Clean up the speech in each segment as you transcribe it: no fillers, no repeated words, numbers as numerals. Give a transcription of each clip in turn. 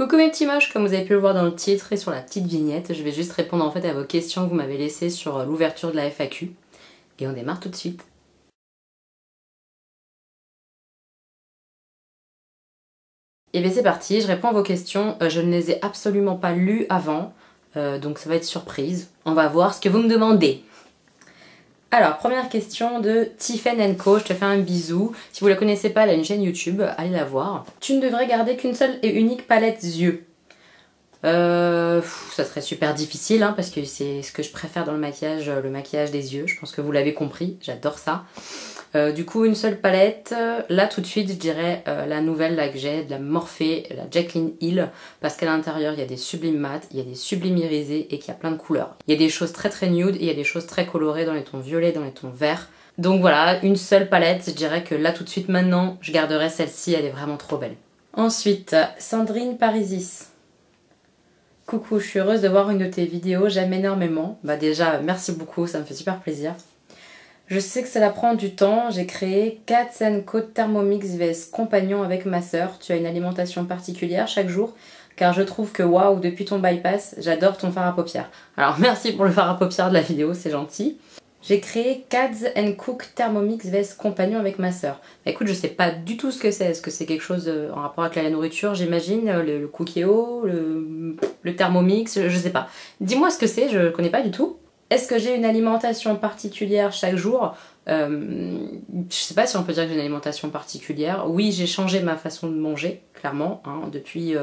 Coucou mes petits moches, comme vous avez pu le voir dans le titre et sur la petite vignette, je vais juste répondre en fait à vos questions que vous m'avez laissées sur l'ouverture de la FAQ. Et on démarre tout de suite. Et bien c'est parti, je réponds à vos questions. Je ne les ai absolument pas lues avant, donc ça va être surprise. On va voir ce que vous me demandez. Alors, première question de Tiffen & Co, je te fais un bisou. Si vous la connaissez pas, elle a une chaîne YouTube, allez la voir. Tu ne devrais garder qu'une seule et unique palette yeux. Ça serait super difficile hein, parce que c'est ce que je préfère dans le maquillage des yeux. Je pense que vous l'avez compris, j'adore ça. Du coup, une seule palette. Là, tout de suite, je dirais la nouvelle là, que j'ai, de la Morphe, la Jaclyn Hill, parce qu'à l'intérieur, il y a des sublimes mat, il y a des sublimes irisés et qu'il y a plein de couleurs. Il y a des choses très très nude et il y a des choses très colorées dans les tons violets, dans les tons verts. Donc voilà, une seule palette. Je dirais que là, tout de suite, maintenant, je garderai celle-ci. Elle est vraiment trop belle. Ensuite, Sandrine Parisis. Coucou, je suis heureuse de voir une de tes vidéos, j'aime énormément. Bah déjà, merci beaucoup, ça me fait super plaisir. Je sais que cela prend du temps, j'ai créé Kat & Co Thermomix vs Compagnon avec ma sœur. Tu as une alimentation particulière chaque jour, car je trouve que waouh, depuis ton bypass, j'adore ton fard à paupières. Alors merci pour le fard à paupières de la vidéo, c'est gentil. J'ai créé Kads & Cook Thermomix vs Compagnon avec ma sœur. Bah, écoute, je sais pas du tout ce que c'est. Est-ce que c'est quelque chose en rapport avec la nourriture, j'imagine, le Cookéo, le Thermomix, je sais pas. Dis-moi ce que c'est, je connais pas du tout. Est-ce que j'ai une alimentation particulière chaque jour? Je sais pas si on peut dire que j'ai une alimentation particulière. Oui, j'ai changé ma façon de manger, clairement, hein, depuis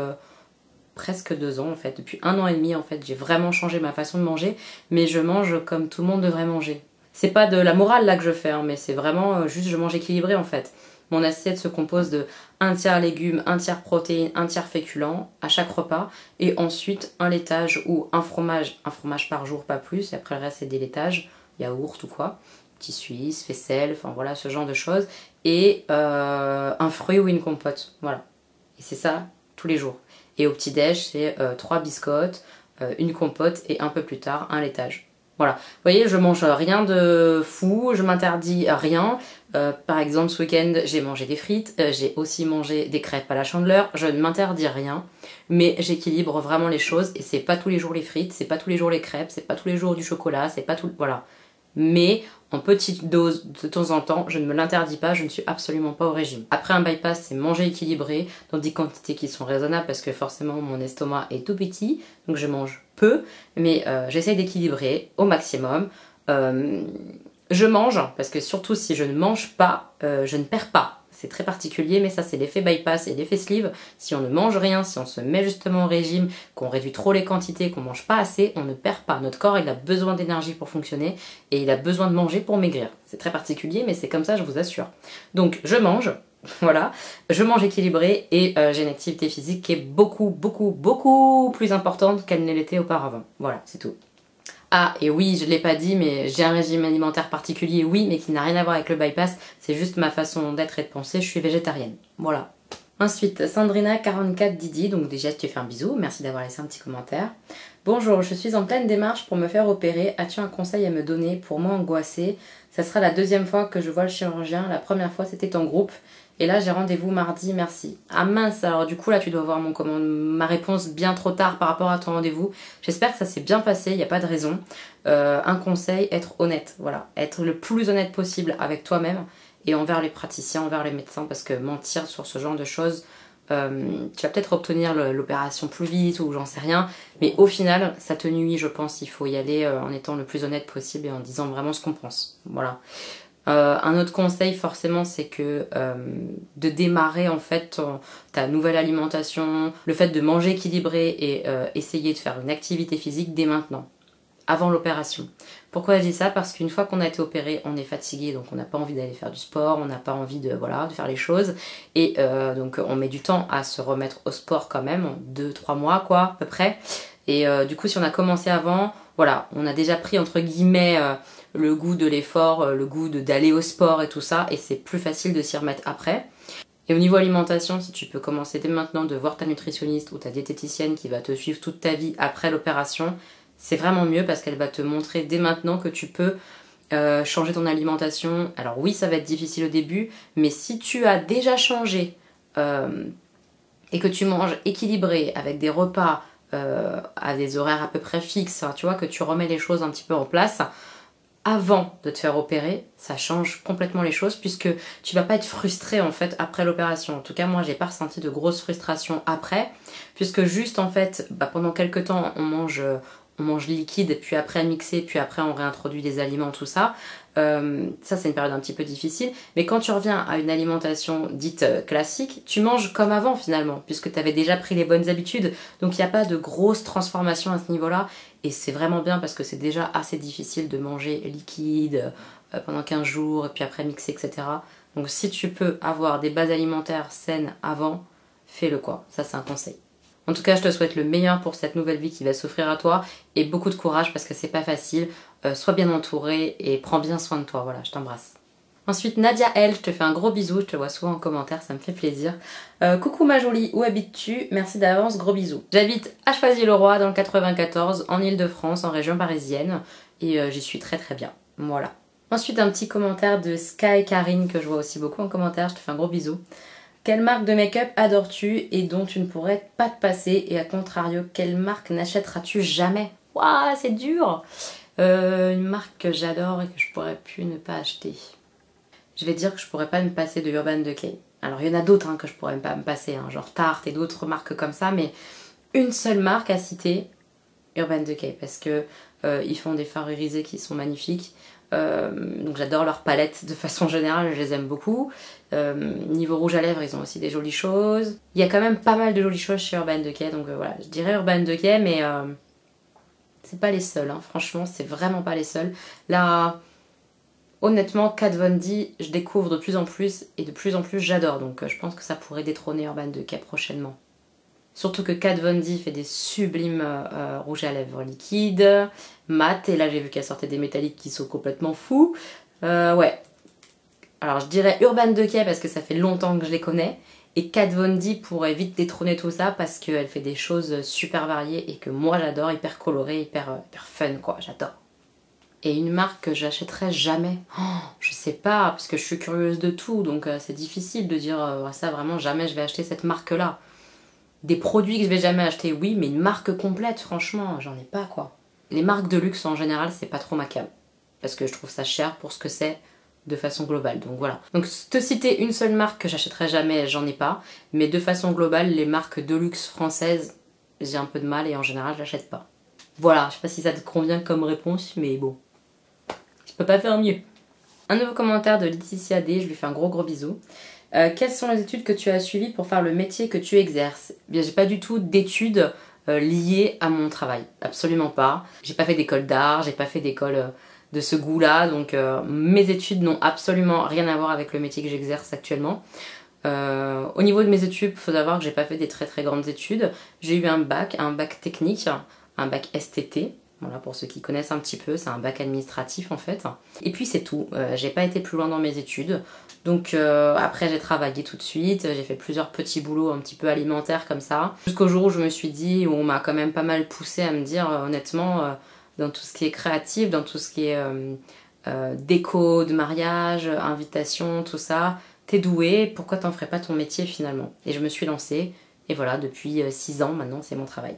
presque 2 ans en fait. Depuis 1 an et demi en fait, j'ai vraiment changé ma façon de manger, mais je mange comme tout le monde devrait manger. C'est pas de la morale là que je fais, hein, mais c'est vraiment juste je mange équilibré en fait. Mon assiette se compose de 1 tiers légumes, 1 tiers protéines, 1 tiers féculents à chaque repas, et ensuite un laitage ou un fromage par jour, pas plus, et après le reste c'est des laitages, yaourt ou quoi, petit suisse, faisselle, enfin voilà ce genre de choses, et un fruit ou une compote, voilà. Et c'est ça tous les jours. Et au petit-déj c'est 3 biscottes, une compote et un peu plus tard un laitage. Voilà, vous voyez, je mange rien de fou, je m'interdis rien. Par exemple, ce week-end, j'ai mangé des frites, j'ai aussi mangé des crêpes à la Chandeleur, je ne m'interdis rien, mais j'équilibre vraiment les choses et c'est pas tous les jours les frites, c'est pas tous les jours les crêpes, c'est pas tous les jours du chocolat, c'est pas tout... Voilà. Mais en petite dose de temps en temps, je ne me l'interdis pas, je ne suis absolument pas au régime. Après un bypass, c'est manger équilibré dans des quantités qui sont raisonnables parce que forcément mon estomac est tout petit, donc je mange peu, mais j'essaye d'équilibrer au maximum. Je mange, parce que surtout si je ne mange pas, je ne perds pas. C'est très particulier, mais ça c'est l'effet bypass et l'effet sleeve. Si on ne mange rien, si on se met justement au régime, qu'on réduit trop les quantités, qu'on mange pas assez, on ne perd pas. Notre corps il a besoin d'énergie pour fonctionner et il a besoin de manger pour maigrir. C'est très particulier, mais c'est comme ça, je vous assure. Donc je mange, voilà, je mange équilibré et j'ai une activité physique qui est beaucoup plus importante qu'elle ne l'était auparavant. Voilà, c'est tout. Ah, et oui, je ne l'ai pas dit, mais j'ai un régime alimentaire particulier, oui, mais qui n'a rien à voir avec le bypass. C'est juste ma façon d'être et de penser, je suis végétarienne. Voilà. Ensuite, Sandrina44 Didi, donc déjà je te fais un bisou, merci d'avoir laissé un petit commentaire. Bonjour, je suis en pleine démarche pour me faire opérer. As-tu un conseil à me donner pour moins angoisser? Ça sera la 2e fois que je vois le chirurgien, la première fois c'était en groupe. Et là j'ai rendez-vous mardi, merci. Ah mince, alors du coup là tu dois voir ma réponse bien trop tard par rapport à ton rendez-vous. J'espère que ça s'est bien passé, il n'y a pas de raison. Un conseil, être honnête, voilà. Être le plus honnête possible avec toi-même et envers les praticiens, envers les médecins, parce que mentir sur ce genre de choses, tu vas peut-être obtenir l'opération plus vite ou j'en sais rien, mais au final ça te nuit, je pense. Il faut y aller en étant le plus honnête possible et en disant vraiment ce qu'on pense, voilà. Un autre conseil forcément c'est que de démarrer en fait ta nouvelle alimentation, le fait de manger équilibré et essayer de faire une activité physique dès maintenant, avant l'opération. Pourquoi je dis ça? Parce qu'une fois qu'on a été opéré, on est fatigué, donc on n'a pas envie d'aller faire du sport, on n'a pas envie de, voilà, de faire les choses, et donc on met du temps à se remettre au sport quand même, 2-3 mois quoi à peu près, et du coup si on a commencé avant, voilà, on a déjà pris entre guillemets le goût de l'effort, le goût d'aller au sport et tout ça, et c'est plus facile de s'y remettre après. Et au niveau alimentation, si tu peux commencer dès maintenant de voir ta nutritionniste ou ta diététicienne qui va te suivre toute ta vie après l'opération, c'est vraiment mieux parce qu'elle va te montrer dès maintenant que tu peux changer ton alimentation. Alors oui, ça va être difficile au début, mais si tu as déjà changé et que tu manges équilibré avec des repas à des horaires à peu près fixes, tu vois, que tu remets les choses un petit peu en place avant de te faire opérer, ça change complètement les choses puisque tu vas pas être frustré en fait après l'opération. En tout cas, moi j'ai pas ressenti de grosse frustration après, puisque juste en fait, pendant quelques temps on mange liquide, puis après mixé, puis après on réintroduit des aliments, tout ça. Ça c'est une période un petit peu difficile, mais quand tu reviens à une alimentation dite classique, tu manges comme avant finalement, puisque tu avais déjà pris les bonnes habitudes, donc il n'y a pas de grosse transformation à ce niveau-là, et c'est vraiment bien parce que c'est déjà assez difficile de manger liquide pendant 15 jours, et puis après mixer, etc. Donc si tu peux avoir des bases alimentaires saines avant, fais-le quoi, ça c'est un conseil. En tout cas, je te souhaite le meilleur pour cette nouvelle vie qui va s'offrir à toi et beaucoup de courage parce que c'est pas facile. Sois bien entourée et prends bien soin de toi. Voilà, je t'embrasse. Ensuite, Nadia L, je te fais un gros bisou, je te vois souvent en commentaire, ça me fait plaisir. Coucou ma jolie, où habites-tu? Merci d'avance, gros bisous. J'habite à Choisy-le-Roi dans le 94, en Ile-de-France, en région parisienne, et j'y suis très très bien. Voilà. Ensuite, un petit commentaire de Sky Karine que je vois aussi beaucoup en commentaire, je te fais un gros bisou. Quelle marque de make-up adores-tu et dont tu ne pourrais pas te passer? Et à contrario, quelle marque n'achèteras-tu jamais? Waouh, c'est dur. Une marque que j'adore et que je pourrais plus ne pas acheter. Je vais dire que je pourrais pas me passer de Urban Decay. Alors il y en a d'autres que je pourrais pas me passer, genre Tarte et d'autres marques comme ça, mais une seule marque à citer, Urban Decay, parce que ils font des fards irisés qui sont magnifiques. Donc j'adore leurs palettes de façon générale, je les aime beaucoup. Niveau rouge à lèvres, ils ont aussi des jolies choses. Il y a quand même pas mal de jolies choses chez Urban Decay, donc voilà, je dirais Urban Decay, mais c'est pas les seuls, franchement, c'est vraiment pas les seuls. Là, honnêtement, Kat Von D, je découvre de plus en plus, et de plus en plus j'adore, donc je pense que ça pourrait détrôner Urban Decay prochainement. Surtout que Kat Von D fait des sublimes rouges à lèvres liquides, mat, et là j'ai vu qu'elle sortait des métalliques qui sont complètement fous. Ouais. Alors je dirais Urban Decay parce que ça fait longtemps que je les connais, et Kat Von D pourrait vite détrôner tout ça parce qu'elle fait des choses super variées et que moi j'adore, hyper colorées, hyper fun quoi, j'adore. Et une marque que j'achèterais jamais, je sais pas, parce que je suis curieuse de tout, donc c'est difficile de dire ça vraiment jamais je vais acheter cette marque là. Des produits que je vais jamais acheter, oui, mais une marque complète, franchement, j'en ai pas quoi. Les marques de luxe en général, c'est pas trop ma came. Parce que je trouve ça cher pour ce que c'est de façon globale, donc voilà. Donc te citer une seule marque que j'achèterai jamais, j'en ai pas. Mais de façon globale, les marques de luxe françaises, j'ai un peu de mal et en général, je l'achète pas. Voilà, je sais pas si ça te convient comme réponse, mais bon. Je peux pas faire mieux. Un nouveau commentaire de Laetitia D, je lui fais un gros bisou. Quelles sont les études que tu as suivies pour faire le métier que tu exerces? Eh bien, j'ai pas du tout d'études liées à mon travail, absolument pas. J'ai pas fait d'école d'art, j'ai pas fait d'école de ce goût-là, donc mes études n'ont absolument rien à voir avec le métier que j'exerce actuellement. Au niveau de mes études, il faut savoir que j'ai pas fait des très très grandes études. J'ai eu un bac technique, un bac STT. Voilà, pour ceux qui connaissent un petit peu, c'est un bac administratif en fait. Et puis c'est tout, j'ai pas été plus loin dans mes études. Donc après j'ai travaillé tout de suite, j'ai fait plusieurs petits boulots un petit peu alimentaires comme ça. Jusqu'au jour où je me suis dit, où on m'a quand même pas mal poussé à me dire honnêtement, dans tout ce qui est créatif, dans tout ce qui est déco de mariage, invitation, tout ça, t'es doué, pourquoi t'en ferais pas ton métier finalement? Et je me suis lancée, et voilà, depuis 6 ans maintenant c'est mon travail.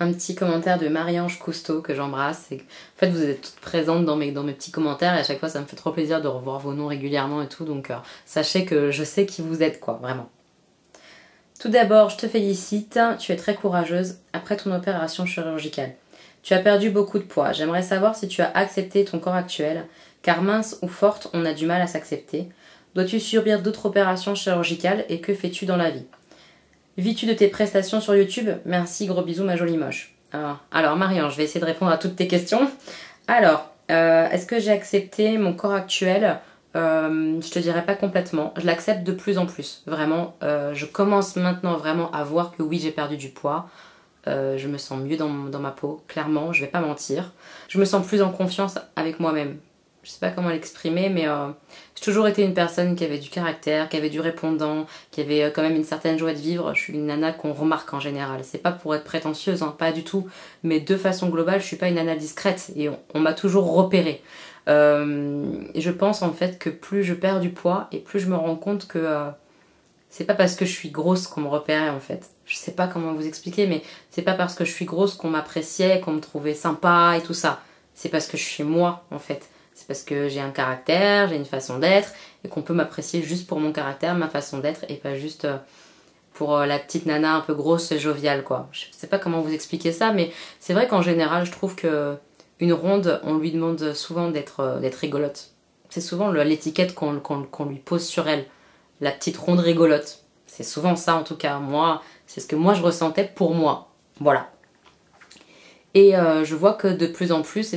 Un petit commentaire de Marie-Ange Cousteau que j'embrasse. En fait, vous êtes toutes présentes dans mes petits commentaires et à chaque fois, ça me fait trop plaisir de revoir vos noms régulièrement et tout. Donc, sachez que je sais qui vous êtes, quoi, vraiment. Tout d'abord, je te félicite. Tu es très courageuse après ton opération chirurgicale. Tu as perdu beaucoup de poids. J'aimerais savoir si tu as accepté ton corps actuel, car mince ou forte, on a du mal à s'accepter. Dois-tu subir d'autres opérations chirurgicales et que fais-tu dans la vie? Vis-tu de tes prestations sur YouTube? Merci, gros bisous ma jolie moche. Alors Marianne, je vais essayer de répondre à toutes tes questions. Alors, est-ce que j'ai accepté mon corps actuel? Je te dirais pas complètement. Je l'accepte de plus en plus. Vraiment, je commence maintenant vraiment à voir que oui, j'ai perdu du poids. Je me sens mieux dans ma peau, clairement, je vais pas mentir. Je me sens plus en confiance avec moi-même. Je sais pas comment l'exprimer, mais j'ai toujours été une personne qui avait du caractère, qui avait du répondant, qui avait quand même une certaine joie de vivre. Je suis une nana qu'on remarque en général. C'est pas pour être prétentieuse, pas du tout. Mais de façon globale, je suis pas une nana discrète et on m'a toujours repérée. Et je pense en fait que plus je perds du poids et plus je me rends compte que C'est pas parce que je suis grosse qu'on me repérait en fait. Je sais pas comment vous expliquer, mais c'est pas parce que je suis grosse qu'on m'appréciait, qu'on me trouvait sympa et tout ça. C'est parce que je suis moi en fait. C'est parce que j'ai un caractère, j'ai une façon d'être et qu'on peut m'apprécier juste pour mon caractère, ma façon d'être et pas juste pour la petite nana un peu grosse et joviale quoi. Je sais pas comment vous expliquer ça, mais c'est vrai qu'en général je trouve que une ronde, on lui demande souvent d'être rigolote. C'est souvent l'étiquette qu'on lui pose sur elle. La petite ronde rigolote. C'est souvent ça en tout cas. Moi, c'est ce que moi je ressentais pour moi. Voilà. Et je vois que de plus en plus,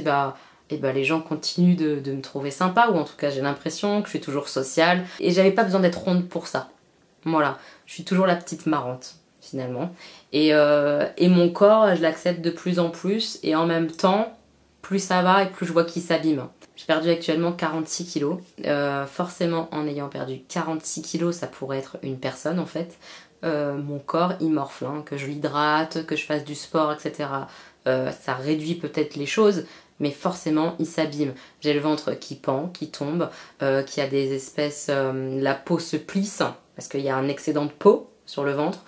les gens continuent de me trouver sympa, ou en tout cas j'ai l'impression que je suis toujours sociale. Et j'avais pas besoin d'être ronde pour ça. Voilà. Je suis toujours la petite marrante, finalement. Et mon corps, je l'accepte de plus en plus. Et en même temps, plus ça va et plus je vois qu'il s'abîme. J'ai perdu actuellement 46 kilos. Forcément, en ayant perdu 46 kilos, ça pourrait être une personne en fait. Mon corps, il morfle, hein, que je l'hydrate, que je fasse du sport, etc. Ça réduit peut-être les choses, mais forcément, il s'abîme. J'ai le ventre qui pend, qui tombe, qui a des espèces... la peau se plisse, parce qu'il y a un excédent de peau sur le ventre.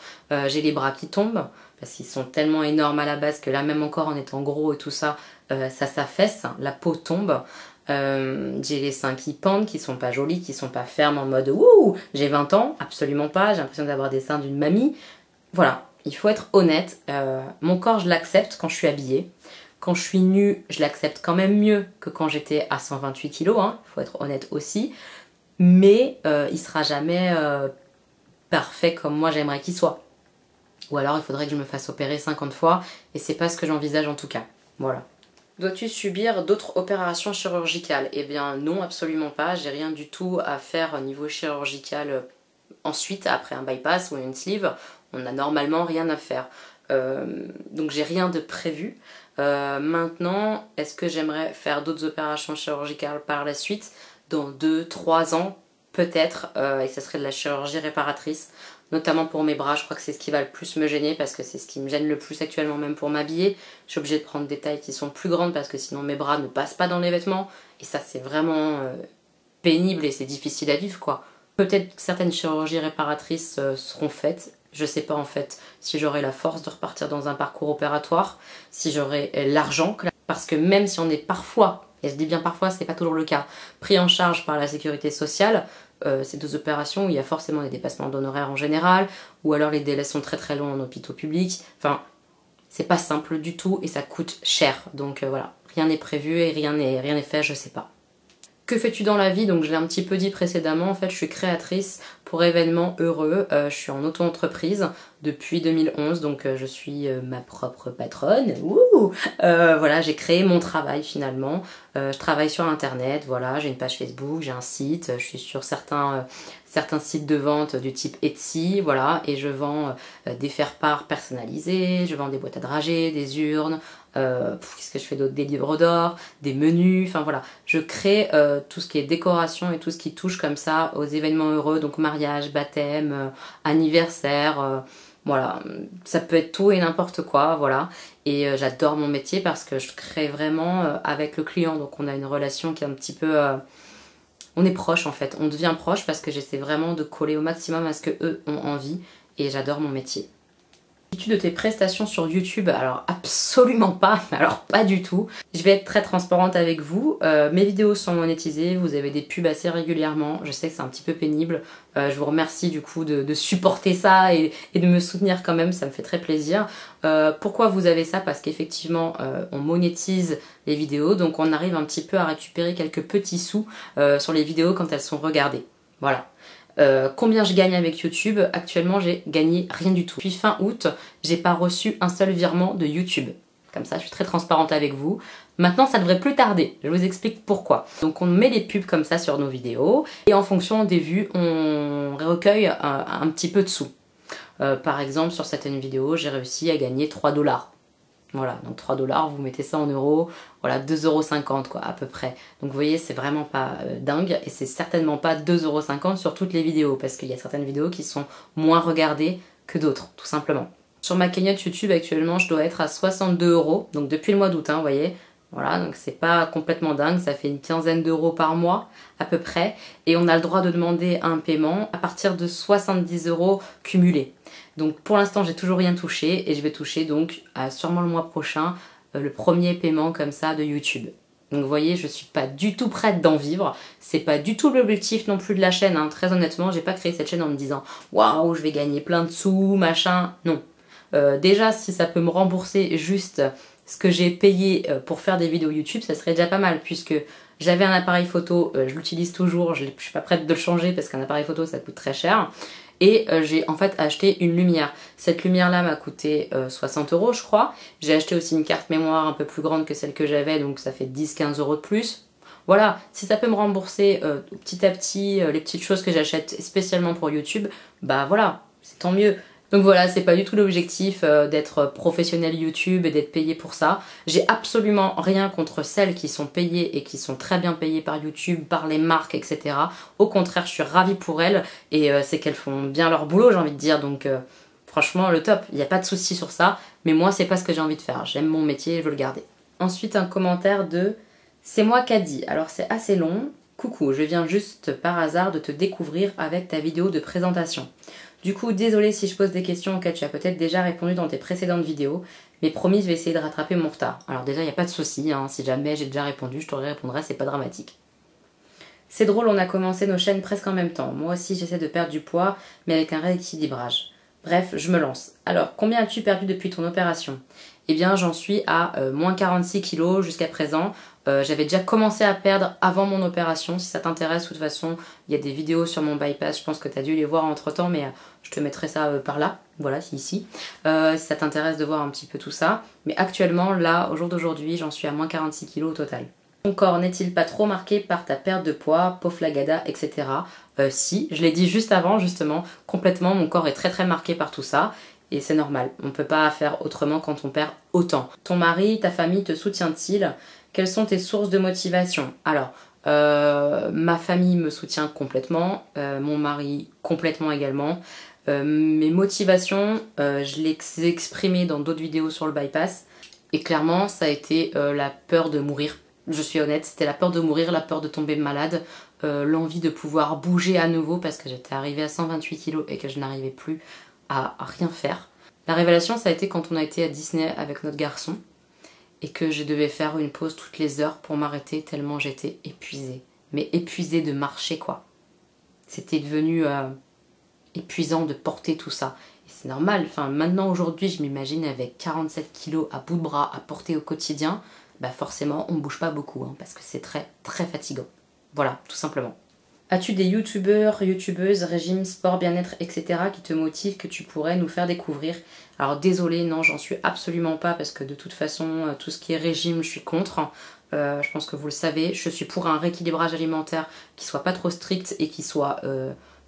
J'ai les bras qui tombent, parce qu'ils sont tellement énormes à la base que là, même encore en étant gros et tout ça, ça s'affaisse, la peau tombe. J'ai les seins qui pendent, qui sont pas jolis, qui sont pas fermes en mode ouh, j'ai 20 ans, absolument pas, j'ai l'impression d'avoir des seins d'une mamie. Voilà, il faut être honnête. Mon corps, je l'accepte quand je suis habillée. Quand je suis nue, je l'accepte quand même mieux que quand j'étais à 128 kilos, hein, il faut être honnête aussi. Mais il sera jamais parfait comme moi j'aimerais qu'il soit. Ou alors il faudrait que je me fasse opérer 50 fois, et c'est pas ce que j'envisage en tout cas. Voilà. Dois-tu subir d'autres opérations chirurgicales? Eh bien non, absolument pas. J'ai rien du tout à faire au niveau chirurgical ensuite, après un bypass ou une sleeve. On n'a normalement rien à faire. Donc j'ai rien de prévu. Maintenant, est-ce que j'aimerais faire d'autres opérations chirurgicales par la suite? Dans 2-3 ans, peut-être. Et ce serait de la chirurgie réparatrice. Notamment pour mes bras, je crois que c'est ce qui va le plus me gêner parce que c'est ce qui me gêne le plus actuellement, même pour m'habiller. Je suis obligée de prendre des tailles qui sont plus grandes parce que sinon mes bras ne passent pas dans les vêtements. Et ça, c'est vraiment pénible et c'est difficile à vivre, quoi. Peut-être que certaines chirurgies réparatrices seront faites. Je sais pas en fait si j'aurai la force de repartir dans un parcours opératoire, si j'aurai l'argent. Parce que même si on est parfois, et je dis bien parfois, c'est pas toujours le cas, pris en charge par la sécurité sociale, c'est deux opérations où il y a forcément des dépassements d'honoraires en général, ou alors les délais sont très très longs en hôpitaux publics. Enfin, c'est pas simple du tout et ça coûte cher. Donc voilà, rien n'est prévu et rien n'est fait, je sais pas. Que fais-tu dans la vie? Donc je l'ai un petit peu dit précédemment, en fait je suis créatrice pour événements heureux, je suis en auto-entreprise depuis 2011, donc je suis ma propre patronne. Voilà, j'ai créé mon travail finalement, je travaille sur internet, voilà, j'ai une page Facebook, j'ai un site, je suis sur certains sites de vente du type Etsy, voilà, et je vends des faire-part personnalisés, je vends des boîtes à dragées, des urnes, qu'est-ce que je fais d'autre, des livres d'or, des menus, enfin voilà, je crée tout ce qui est décoration et tout ce qui touche comme ça aux événements heureux, donc mariage, baptême, anniversaire, voilà, ça peut être tout et n'importe quoi, voilà, et j'adore mon métier parce que je crée vraiment avec le client, donc on a une relation qui est un petit peu... on est proche en fait, on devient proche parce que j'essaie vraiment de coller au maximum à ce que eux ont envie et j'adore mon métier. De tes prestations sur YouTube? Alors absolument pas, alors pas du tout. Je vais être très transparente avec vous. Mes vidéos sont monétisées, vous avez des pubs assez régulièrement. Je sais que c'est un petit peu pénible. Je vous remercie du coup de supporter ça et de me soutenir quand même, ça me fait très plaisir. Pourquoi vous avez ça? Parce qu'effectivement on monétise les vidéos, donc on arrive un petit peu à récupérer quelques petits sous sur les vidéos quand elles sont regardées. Voilà. Combien je gagne avec YouTube? Actuellement j'ai gagné rien du tout. Depuis fin août, j'ai pas reçu un seul virement de YouTube. Comme ça, je suis très transparente avec vous. Maintenant, ça devrait plus tarder. Je vous explique pourquoi. Donc on met les pubs comme ça sur nos vidéos et en fonction des vues, on recueille un petit peu de sous. Par exemple, sur certaines vidéos, j'ai réussi à gagner 3 $. Voilà, donc 3 $, vous mettez ça en euros, voilà, 2,50 € quoi, à peu près. Donc vous voyez, c'est vraiment pas dingue, et c'est certainement pas 2,50 € sur toutes les vidéos, parce qu'il y a certaines vidéos qui sont moins regardées que d'autres, tout simplement. Sur ma cagnotte YouTube, actuellement, je dois être à 62 €, donc depuis le mois d'août, hein, vous voyez, Voilà, donc c'est pas complètement dingue, ça fait une quinzaine d'euros par mois à peu près. Et on a le droit de demander un paiement à partir de 70 euros cumulés. Donc pour l'instant j'ai toujours rien touché et je vais toucher donc sûrement le mois prochain le premier paiement comme ça de YouTube. Donc vous voyez, je suis pas du tout prête d'en vivre, c'est pas du tout l'objectif non plus de la chaîne, hein. Très honnêtement, j'ai pas créé cette chaîne en me disant waouh, je vais gagner plein de sous, machin, non. Déjà si ça peut me rembourser juste ce que j'ai payé pour faire des vidéos YouTube, ça serait déjà pas mal puisque j'avais un appareil photo, je l'utilise toujours, je suis pas prête de le changer parce qu'un appareil photo ça coûte très cher. Et j'ai en fait acheté une lumière. Cette lumière là m'a coûté 60 euros je crois. J'ai acheté aussi une carte mémoire un peu plus grande que celle que j'avais, donc ça fait 10-15 euros de plus. Voilà, si ça peut me rembourser petit à petit les petites choses que j'achète spécialement pour YouTube, bah voilà, c'est tant mieux. Donc voilà, c'est pas du tout l'objectif d'être professionnel YouTube et d'être payé pour ça. J'ai absolument rien contre celles qui sont payées et qui sont très bien payées par YouTube, par les marques, etc. Au contraire, je suis ravie pour elles et c'est qu'elles font bien leur boulot, j'ai envie de dire. Donc franchement, le top, il n'y a pas de souci sur ça. Mais moi, c'est pas ce que j'ai envie de faire. J'aime mon métier et je veux le garder. Ensuite, un commentaire de C'est moi Caddy. Alors c'est assez long. Coucou, je viens juste par hasard de te découvrir avec ta vidéo de présentation. Du coup, désolée si je pose des questions auxquelles tu as peut-être déjà répondu dans tes précédentes vidéos, mais promis, je vais essayer de rattraper mon retard. Alors déjà, il n'y a pas de souci, hein, si jamais j'ai déjà répondu, je te répondrai, c'est pas dramatique. C'est drôle, on a commencé nos chaînes presque en même temps. Moi aussi, j'essaie de perdre du poids, mais avec un rééquilibrage. Bref, je me lance. Alors, combien as-tu perdu depuis ton opération? Eh bien, j'en suis à moins 46 kilos jusqu'à présent. J'avais déjà commencé à perdre avant mon opération. Si ça t'intéresse, de toute façon, il y a des vidéos sur mon bypass. Je pense que tu as dû les voir entre temps, mais je te mettrai ça par là. Voilà, c'est ici. Si ça t'intéresse de voir un petit peu tout ça. Mais actuellement, là, au jour d'aujourd'hui, j'en suis à moins 46 kilos au total. Ton corps n'est-il pas trop marqué par ta perte de poids, poflagada, etc. Si, je l'ai dit juste avant, justement, complètement, mon corps est très très marqué par tout ça. Et c'est normal, on ne peut pas faire autrement quand on perd autant. Ton mari, ta famille te soutient-il? Quelles sont tes sources de motivation? Alors, ma famille me soutient complètement, mon mari complètement également. Mes motivations, je les ai exprimées dans d'autres vidéos sur le bypass. Et clairement, ça a été la peur de mourir. Je suis honnête, c'était la peur de mourir, la peur de tomber malade, l'envie de pouvoir bouger à nouveau parce que j'étais arrivée à 128 kilos et que je n'arrivais plus à rien faire. La révélation, ça a été quand on a été à Disney avec notre garçon et que je devais faire une pause toutes les heures pour m'arrêter tellement j'étais épuisée. Mais épuisée de marcher, quoi. C'était devenu épuisant de porter tout ça. Et c'est normal, enfin, maintenant aujourd'hui, je m'imagine avec 47 kilos à bout de bras à porter au quotidien, bah forcément, on ne bouge pas beaucoup, hein, parce que c'est très, très fatigant. Voilà, tout simplement. As-tu des youtubeurs, youtubeuses, régime, sport, bien-être, etc. qui te motivent, que tu pourrais nous faire découvrir? Alors désolée, non, j'en suis absolument pas parce que de toute façon, tout ce qui est régime, je suis contre. Je pense que vous le savez, je suis pour un rééquilibrage alimentaire qui soit pas trop strict et qui soit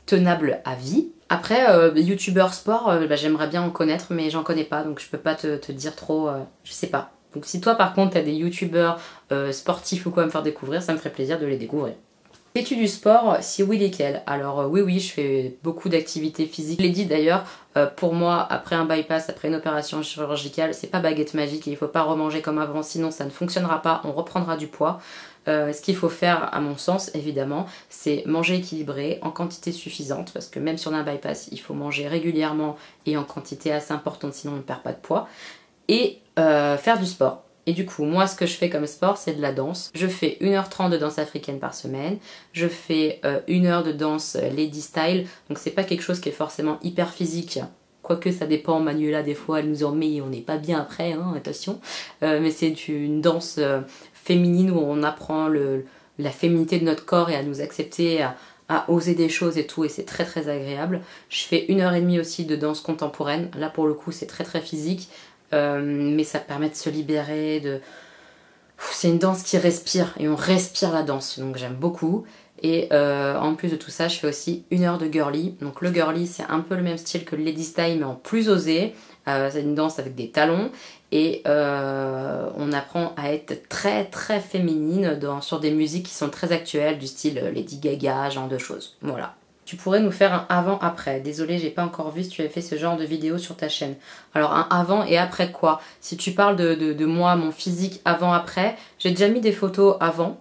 tenable à vie. Après, youtubeur sport, bah, j'aimerais bien en connaître, mais j'en connais pas, donc je peux pas te dire trop, je sais pas. Donc si toi par contre t'as des youtubeurs sportifs ou quoi à me faire découvrir, ça me ferait plaisir de les découvrir. Fais-tu du sport? Si oui, lesquels? Alors oui, je fais beaucoup d'activités physiques. Je l'ai dit d'ailleurs, pour moi, après un bypass, après une opération chirurgicale, c'est pas baguette magique et il faut pas remanger comme avant, sinon ça ne fonctionnera pas, on reprendra du poids. Ce qu'il faut faire, à mon sens, évidemment, c'est manger équilibré, en quantité suffisante, parce que même si on a un bypass, il faut manger régulièrement et en quantité assez importante, sinon on ne perd pas de poids. Et faire du sport. Et du coup, moi, ce que je fais comme sport, c'est de la danse. Je fais 1h30 de danse africaine par semaine. Je fais 1 heure de danse lady style. Donc, c'est pas quelque chose qui est forcément hyper physique. Quoique, ça dépend. Manuela, des fois, elle nous en met et on n'est pas bien après, hein, attention. Mais c'est une danse féminine où on apprend la féminité de notre corps et à nous accepter, à oser des choses et tout. Et c'est très, très agréable. Je fais 1h30 aussi de danse contemporaine. Là, pour le coup, c'est très, très physique. Mais ça permet de se libérer, c'est une danse qui respire et on respire la danse, donc j'aime beaucoup. Et en plus de tout ça, je fais aussi 1 heure de girly. Donc le girly, c'est un peu le même style que le lady style, mais en plus osé. C'est une danse avec des talons et on apprend à être très très féminine sur des musiques qui sont très actuelles, du style Lady Gaga, genre de choses. Voilà. Tu pourrais nous faire un avant-après. Désolée, j'ai pas encore vu si tu avais fait ce genre de vidéo sur ta chaîne. Alors un avant et après quoi? Si tu parles de moi, mon physique avant-après, j'ai déjà mis des photos avant,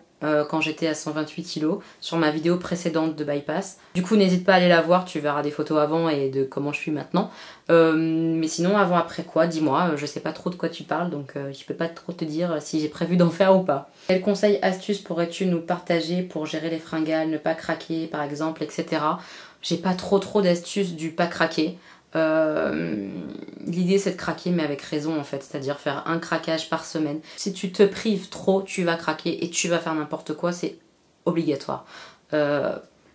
quand j'étais à 128 kg, sur ma vidéo précédente de bypass. Du coup, n'hésite pas à aller la voir, tu verras des photos avant et de comment je suis maintenant. Mais sinon, avant-après quoi? Dis-moi, je sais pas trop de quoi tu parles, donc je peux pas trop te dire si j'ai prévu d'en faire ou pas. Quels conseils, astuces pourrais-tu nous partager pour gérer les fringales, ne pas craquer par exemple, etc. J'ai pas trop d'astuces du pas craquer. L'idée c'est de craquer mais avec raison en fait, c'est-à-dire faire un craquage par semaine. Si tu te prives trop, tu vas craquer et tu vas faire n'importe quoi, c'est obligatoire.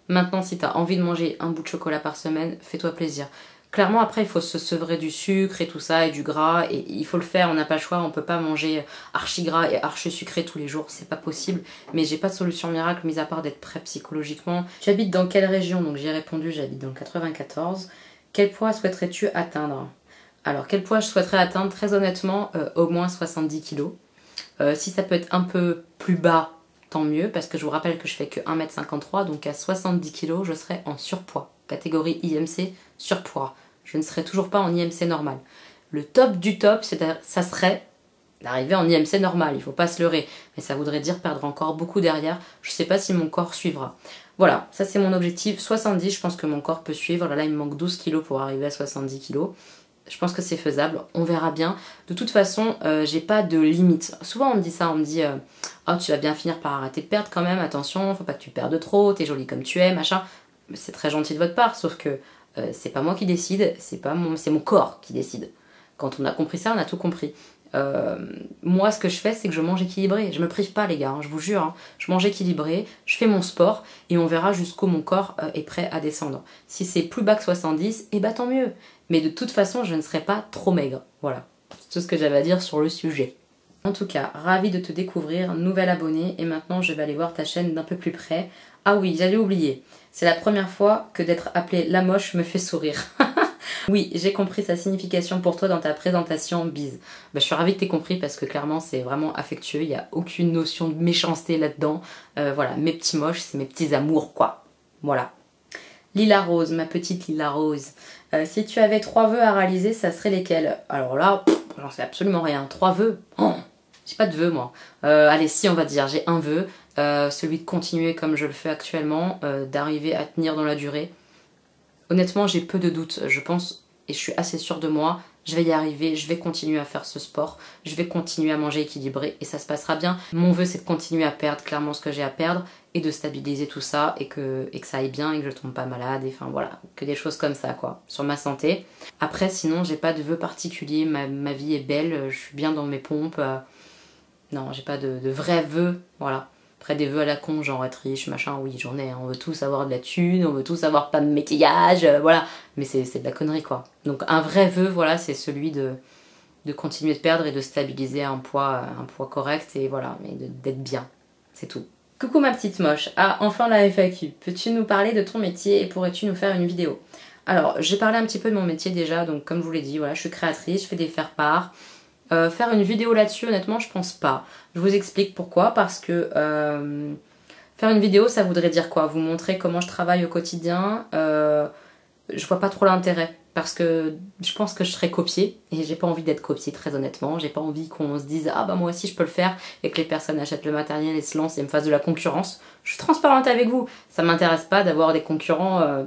Maintenant si tu as envie de manger un bout de chocolat par semaine, fais-toi plaisir. Clairement après il faut se sevrer du sucre et tout ça et du gras et il faut le faire, on n'a pas le choix, on peut pas manger archi gras et archi sucré tous les jours, c'est pas possible. Mais j'ai pas de solution miracle mis à part d'être prêt psychologiquement. Tu habites dans quelle région? Donc j'ai répondu j'habite dans le 94. Quel poids souhaiterais-tu atteindre? Alors, quel poids je souhaiterais atteindre? Très honnêtement, au moins 70 kg. Si ça peut être un peu plus bas, tant mieux, parce que je vous rappelle que je fais que 1m53, donc à 70 kg, je serai en surpoids. Catégorie IMC, surpoids. Je ne serai toujours pas en IMC normal. Le top du top, ça serait d'arriver en IMC normal, il ne faut pas se leurrer. Mais ça voudrait dire perdre encore beaucoup derrière. Je ne sais pas si mon corps suivra. Voilà, ça c'est mon objectif. 70, je pense que mon corps peut suivre. Là, il me manque 12 kilos pour arriver à 70 kilos. Je pense que c'est faisable, on verra bien. De toute façon, j'ai pas de limite. Souvent on me dit ça, on me dit oh, tu vas bien finir par arrêter de perdre quand même, attention, faut pas que tu perdes trop, t'es jolie comme tu es, machin. C'est très gentil de votre part, sauf que c'est pas moi qui décide, c'est mon corps qui décide. Quand on a compris ça, on a tout compris. Moi ce que je fais c'est que je mange équilibré, je me prive pas les gars, hein, je vous jure, hein. Je mange équilibré, je fais mon sport et on verra jusqu'où mon corps est prêt à descendre. Si c'est plus bas que 70, et bah tant mieux, mais de toute façon je ne serai pas trop maigre, voilà, c'est tout ce que j'avais à dire sur le sujet. En tout cas, ravie de te découvrir, nouvelle abonnée et maintenant je vais aller voir ta chaîne d'un peu plus près. Ah oui, j'allais oublier, c'est la première fois que d'être appelée la moche me fait sourire. Oui, j'ai compris sa signification pour toi dans ta présentation, bise. Bah, je suis ravie que tu aies compris parce que clairement c'est vraiment affectueux, il n'y a aucune notion de méchanceté là-dedans. Voilà, mes petits moches, c'est mes petits amours quoi. Voilà. Lila Rose, ma petite Lila Rose. Si tu avais 3 vœux à réaliser, ça serait lesquels? Alors là, j'en sais absolument rien. 3 vœux? Oh, j'ai pas de vœux moi. Allez, si on va dire, j'ai un vœu, celui de continuer comme je le fais actuellement, d'arriver à tenir dans la durée. Honnêtement, j'ai peu de doutes, je pense, et je suis assez sûre de moi, je vais y arriver, je vais continuer à faire ce sport, je vais continuer à manger équilibré et ça se passera bien. Mon vœu c'est de continuer à perdre clairement ce que j'ai à perdre et de stabiliser tout ça et que ça aille bien et que je tombe pas malade et enfin voilà, que des choses comme ça quoi, sur ma santé. Après sinon j'ai pas de vœux particuliers, ma vie est belle, je suis bien dans mes pompes, non j'ai pas de vrais vœux, voilà. Après des vœux à la con, genre être riche, machin, oui j'en ai, hein. On veut tous avoir de la thune, on veut tous avoir plein de maquillage, voilà. Mais c'est de la connerie quoi. Donc un vrai vœu, voilà, c'est celui de continuer de perdre et de stabiliser un poids correct et voilà, mais d'être bien, c'est tout. Coucou ma petite moche, ah enfin la FAQ, peux-tu nous parler de ton métier et pourrais-tu nous faire une vidéo? Alors j'ai parlé un petit peu de mon métier déjà, donc comme je vous l'ai dit, voilà, je suis créatrice, je fais des faire-part. Faire une vidéo là-dessus, honnêtement, je pense pas. Je vous explique pourquoi. Parce que faire une vidéo, ça voudrait dire quoi? Vous montrer comment je travaille au quotidien. Je vois pas trop l'intérêt. Parce que je pense que je serais copiée. Et j'ai pas envie d'être copiée, très honnêtement. J'ai pas envie qu'on se dise ah bah moi aussi je peux le faire. Et que les personnes achètent le matériel et se lancent et me fassent de la concurrence. Je suis transparente avec vous. Ça m'intéresse pas d'avoir des concurrents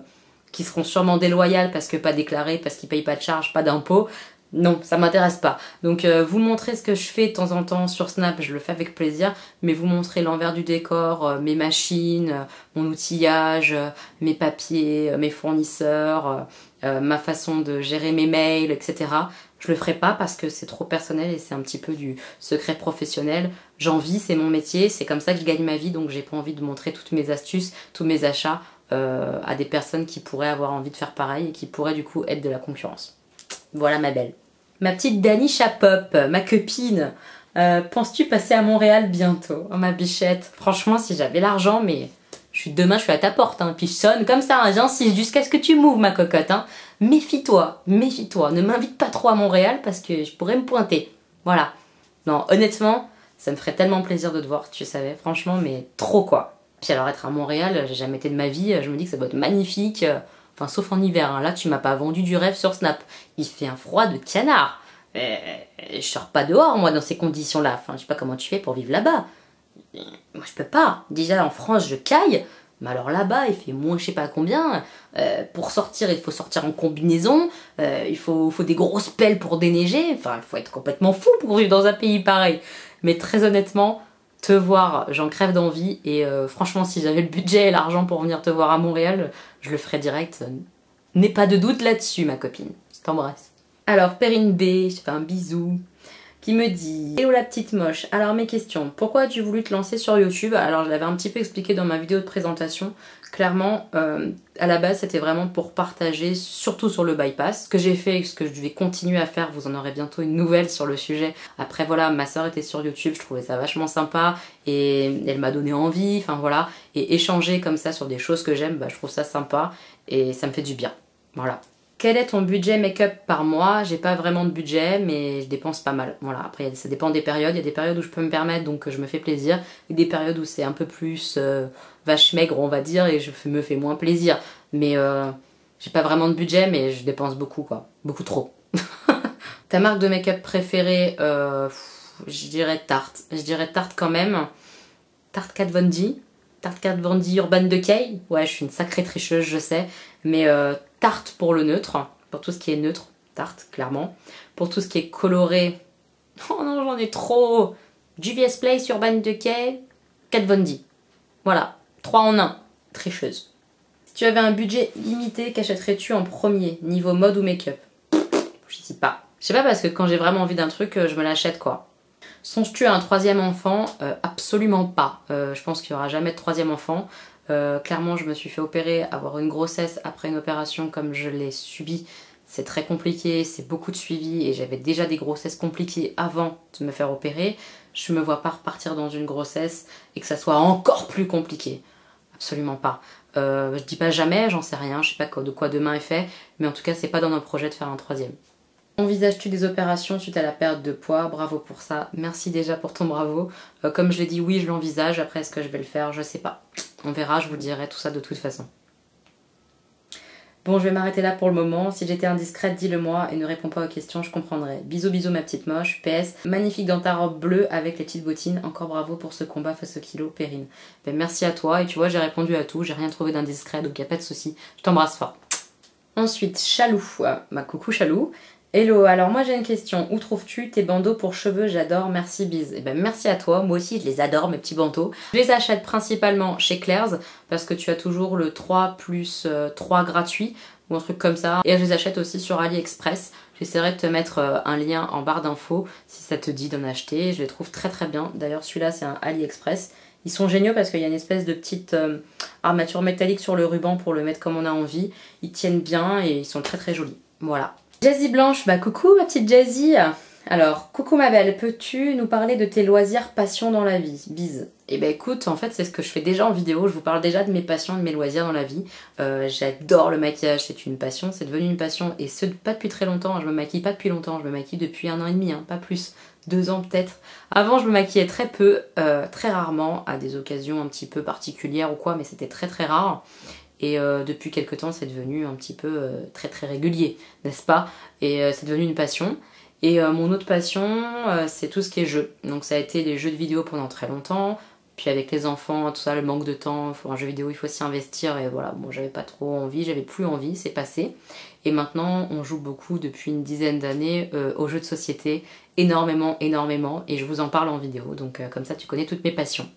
qui seront sûrement déloyaux parce que pas déclarés, parce qu'ils payent pas de charges, pas d'impôts. Non, ça m'intéresse pas. Donc vous montrer ce que je fais de temps en temps sur Snap, je le fais avec plaisir, mais vous montrer l'envers du décor, mes machines, mon outillage, mes papiers, mes fournisseurs, ma façon de gérer mes mails, etc. Je le ferai pas parce que c'est trop personnel et c'est un petit peu du secret professionnel. J'en vis, c'est mon métier, c'est comme ça que je gagne ma vie, donc j'ai pas envie de montrer toutes mes astuces, tous mes achats à des personnes qui pourraient avoir envie de faire pareil et qui pourraient du coup être de la concurrence. Voilà ma belle. Ma petite Dani Chapop, ma copine, penses-tu passer à Montréal bientôt? Oh ma bichette, franchement si j'avais l'argent, mais demain je suis à ta porte, hein, puis je sonne comme ça, hein, j'insiste jusqu'à ce que tu m'ouvres ma cocotte. Hein. Méfie-toi, méfie-toi, ne m'invite pas trop à Montréal parce que je pourrais me pointer. Voilà. Non, honnêtement, ça me ferait tellement plaisir de te voir, tu savais, franchement, mais trop quoi. Puis alors être à Montréal, j'ai jamais été de ma vie, je me dis que ça doit être magnifique. Enfin, sauf en hiver, hein. Là tu m'as pas vendu du rêve sur Snap. Il fait un froid de canard. Je sors pas dehors moi dans ces conditions-là. Enfin, je sais pas comment tu fais pour vivre là-bas. Moi je peux pas. Déjà en France je caille. Mais alors là-bas, il fait moins je sais pas combien. Pour sortir, il faut sortir en combinaison. Il faut des grosses pelles pour déneiger. Enfin, il faut être complètement fou pour vivre dans un pays pareil. Mais très honnêtement, te voir, j'en crève d'envie. Et franchement, si j'avais le budget et l'argent pour venir te voir à Montréal, je le ferais direct. N'aie pas de doute là-dessus, ma copine. Je t'embrasse. Alors, Perrine B, je te fais un bisou, qui me dit: Hello la petite moche, alors mes questions. Pourquoi as-tu voulu te lancer sur YouTube? Alors je l'avais un petit peu expliqué dans ma vidéo de présentation. Clairement, à la base c'était vraiment pour partager, surtout sur le bypass. Ce que j'ai fait et ce que je vais continuer à faire, vous en aurez bientôt une nouvelle sur le sujet. Après voilà, ma soeur était sur YouTube, je trouvais ça vachement sympa et elle m'a donné envie, enfin voilà. Et échanger comme ça sur des choses que j'aime, bah, je trouve ça sympa et ça me fait du bien. Voilà. Quel est ton budget make-up par mois? J'ai pas vraiment de budget, mais je dépense pas mal. Voilà, après ça dépend des périodes. Il y a des périodes où je peux me permettre, donc je me fais plaisir. Et des périodes où c'est un peu plus vache maigre, on va dire, et je me fais moins plaisir. Mais j'ai pas vraiment de budget, mais je dépense beaucoup, quoi. Beaucoup trop. Ta marque de make-up préférée? Je dirais Tarte. Je dirais Tarte quand même. Tarte Kat Von D. Tarte Kat Von D Urban Decay. Ouais, je suis une sacrée tricheuse, je sais. Mais Tarte pour le neutre. Pour tout ce qui est neutre, Tarte, clairement. Pour tout ce qui est coloré, oh non, j'en ai trop. Juvia's Place, Urban Decay, Kat Von D. Voilà, 3 en 1. Tricheuse. Si tu avais un budget limité, qu'achèterais-tu en premier? Niveau mode ou make-up? Je sais pas. Je sais pas parce que quand j'ai vraiment envie d'un truc, je me l'achète quoi. Songes-tu à un troisième enfant? Absolument pas. Je pense qu'il n'y aura jamais de troisième enfant. Clairement, je me suis fait opérer, avoir une grossesse après une opération comme je l'ai subie, c'est très compliqué, c'est beaucoup de suivi et j'avais déjà des grossesses compliquées avant de me faire opérer. Je me vois pas repartir dans une grossesse et que ça soit encore plus compliqué. Absolument pas. Je dis pas jamais, j'en sais rien, je sais pas de quoi demain est fait, mais en tout cas, c'est pas dans nos projets de faire un troisième. Envisages-tu des opérations suite à la perte de poids? Bravo pour ça. Merci déjà pour ton bravo. Comme je l'ai dit, oui, je l'envisage. Après, est-ce que je vais le faire? Je sais pas. On verra, je vous dirai tout ça de toute façon. Bon, je vais m'arrêter là pour le moment. Si j'étais indiscrète, dis-le-moi et ne réponds pas aux questions, je comprendrai. Bisous, bisous ma petite moche. PS, magnifique dans ta robe bleue avec les petites bottines. Encore bravo pour ce combat face au kilo, Perrine. Ben, merci à toi. Et tu vois, j'ai répondu à tout. J'ai rien trouvé d'indiscret, donc y a pas de souci. Je t'embrasse fort. Ensuite, Chalou. Ma coucou Chalou. Hello, alors moi j'ai une question. Où trouves-tu tes bandeaux pour cheveux? J'adore, merci bise. Et ben merci à toi, moi aussi je les adore mes petits bandeaux. Je les achète principalement chez Claire's parce que tu as toujours le 3 plus 3 gratuit ou un truc comme ça. Et je les achète aussi sur AliExpress. J'essaierai de te mettre un lien en barre d'infos si ça te dit d'en acheter. Je les trouve très très bien. D'ailleurs celui-là c'est un AliExpress. Ils sont géniaux parce qu'il y a une espèce de petite armature métallique sur le ruban pour le mettre comme on a envie. Ils tiennent bien et ils sont très très jolis. Voilà. Jazzy Blanche, bah coucou ma petite Jazzy. Alors, coucou ma belle, peux-tu nous parler de tes loisirs, passions dans la vie? Bise. Et bah écoute, en fait c'est ce que je fais déjà en vidéo, je vous parle déjà de mes passions, de mes loisirs dans la vie. J'adore le maquillage, c'est une passion, c'est devenu une passion et ce pas depuis très longtemps, je me maquille pas depuis longtemps, je me maquille depuis 1 an et demi, hein, pas plus, 2 ans peut-être. Avant je me maquillais très peu, très rarement, à des occasions un petit peu particulières ou quoi, mais c'était très très rare. Et depuis quelques temps, c'est devenu un petit peu très très régulier, n'est-ce pas? Et c'est devenu une passion. Et mon autre passion, c'est tout ce qui est jeu. Donc ça a été les jeux de vidéo pendant très longtemps. Puis avec les enfants, tout ça, le manque de temps, pour un jeu vidéo, il faut s'y investir. Et voilà, bon, j'avais pas trop envie, j'avais plus envie, c'est passé. Et maintenant, on joue beaucoup depuis une dizaine d'années aux jeux de société. Énormément, énormément. Et je vous en parle en vidéo. Donc comme ça, tu connais toutes mes passions.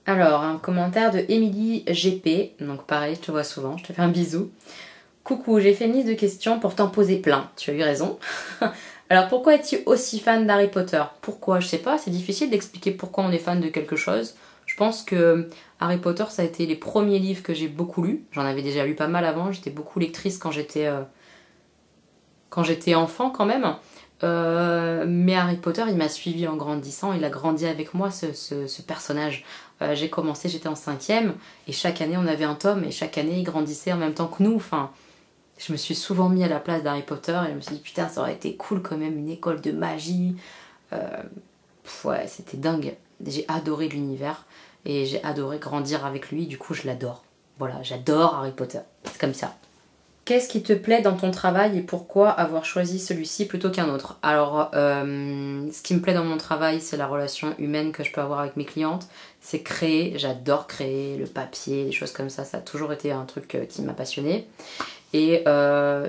Alors, un commentaire de Émilie GP, donc pareil, je te vois souvent, je te fais un bisou. Coucou, j'ai fait une liste de questions pour t'en poser plein, tu as eu raison. Alors, pourquoi es-tu aussi fan d'Harry Potter? Pourquoi? Je sais pas, c'est difficile d'expliquer pourquoi on est fan de quelque chose. Je pense que Harry Potter, ça a été les premiers livres que j'ai beaucoup lus. J'en avais déjà lu pas mal avant, j'étais beaucoup lectrice quand j'étais enfant quand même. Mais Harry Potter, il m'a suivi en grandissant, il a grandi avec moi ce personnage. J'ai commencé, j'étais en 5e et chaque année on avait un tome et chaque année il grandissait en même temps que nous. Enfin, je me suis souvent mis à la place d'Harry Potter et je me suis dit putain ça aurait été cool quand même une école de magie. Ouais, c'était dingue. J'ai adoré l'univers et j'ai adoré grandir avec lui, du coup je l'adore. Voilà, j'adore Harry Potter, c'est comme ça. Qu'est-ce qui te plaît dans ton travail et pourquoi avoir choisi celui-ci plutôt qu'un autre? Alors, ce qui me plaît dans mon travail, c'est la relation humaine que je peux avoir avec mes clientes. C'est créer, j'adore créer, le papier, des choses comme ça a toujours été un truc qui m'a passionnée. Et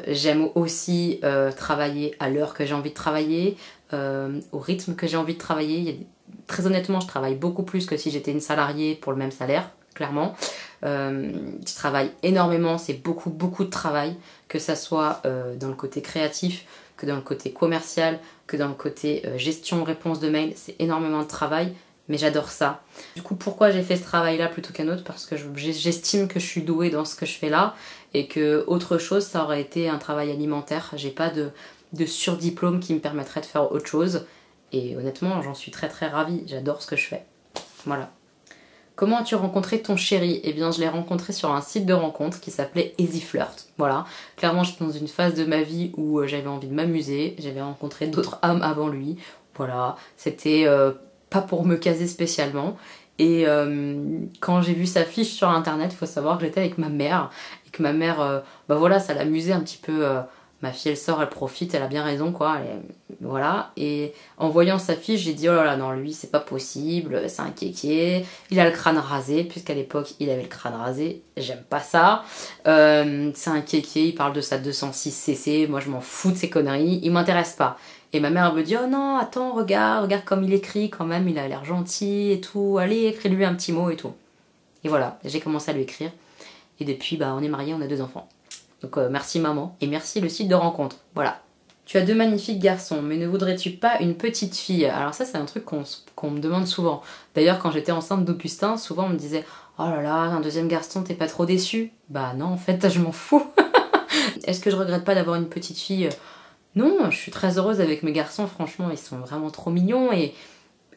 j'aime aussi travailler à l'heure que j'ai envie de travailler, au rythme que j'ai envie de travailler. Très honnêtement, je travaille beaucoup plus que si j'étais une salariée pour le même salaire, clairement. Je travaille énormément, c'est beaucoup de travail, que ça soit dans le côté créatif, que dans le côté commercial, que dans le côté gestion, réponse de mail, c'est énormément de travail, mais j'adore ça. Du coup, pourquoi j'ai fait ce travail-là plutôt qu'un autre? Parce que j'estime que je suis douée dans ce que je fais là, et que autre chose, ça aurait été un travail alimentaire. J'ai pas de surdiplôme qui me permettrait de faire autre chose, et honnêtement, j'en suis très ravie, j'adore ce que je fais. Voilà. Comment as-tu rencontré ton chéri? Eh bien, je l'ai rencontré sur un site de rencontre qui s'appelait Easy Flirt. Voilà, clairement, j'étais dans une phase de ma vie où j'avais envie de m'amuser, j'avais rencontré d'autres hommes avant lui. Voilà, c'était pas pour me caser spécialement. Et quand j'ai vu sa fiche sur internet, il faut savoir que j'étais avec ma mère, et que ma mère, bah voilà, ça l'amusait un petit peu. Ma fille, elle sort, elle profite, elle a bien raison, quoi. Voilà. Et en voyant sa fiche, j'ai dit, oh là là, non, lui, c'est pas possible, c'est un kéké. Il a le crâne rasé, puisqu'à l'époque, il avait le crâne rasé. J'aime pas ça. C'est un kéké, il parle de sa 206cc. Moi, je m'en fous de ces conneries. Il m'intéresse pas. Et ma mère, elle me dit, oh non, attends, regarde comme il écrit quand même, il a l'air gentil et tout. Allez, écris-lui un petit mot et tout. Et voilà, j'ai commencé à lui écrire. Et depuis, bah, on est mariés, on a 2 enfants. Donc merci maman et merci le site de rencontre. Voilà. Tu as 2 magnifiques garçons, mais ne voudrais-tu pas une petite fille? Alors ça c'est un truc qu'on me demande souvent. D'ailleurs quand j'étais enceinte d'Augustin, souvent on me disait oh là là, un 2e garçon, t'es pas trop déçue? Bah non en fait je m'en fous. Est-ce que je regrette pas d'avoir une petite fille? Non, je suis très heureuse avec mes garçons, franchement ils sont vraiment trop mignons. Et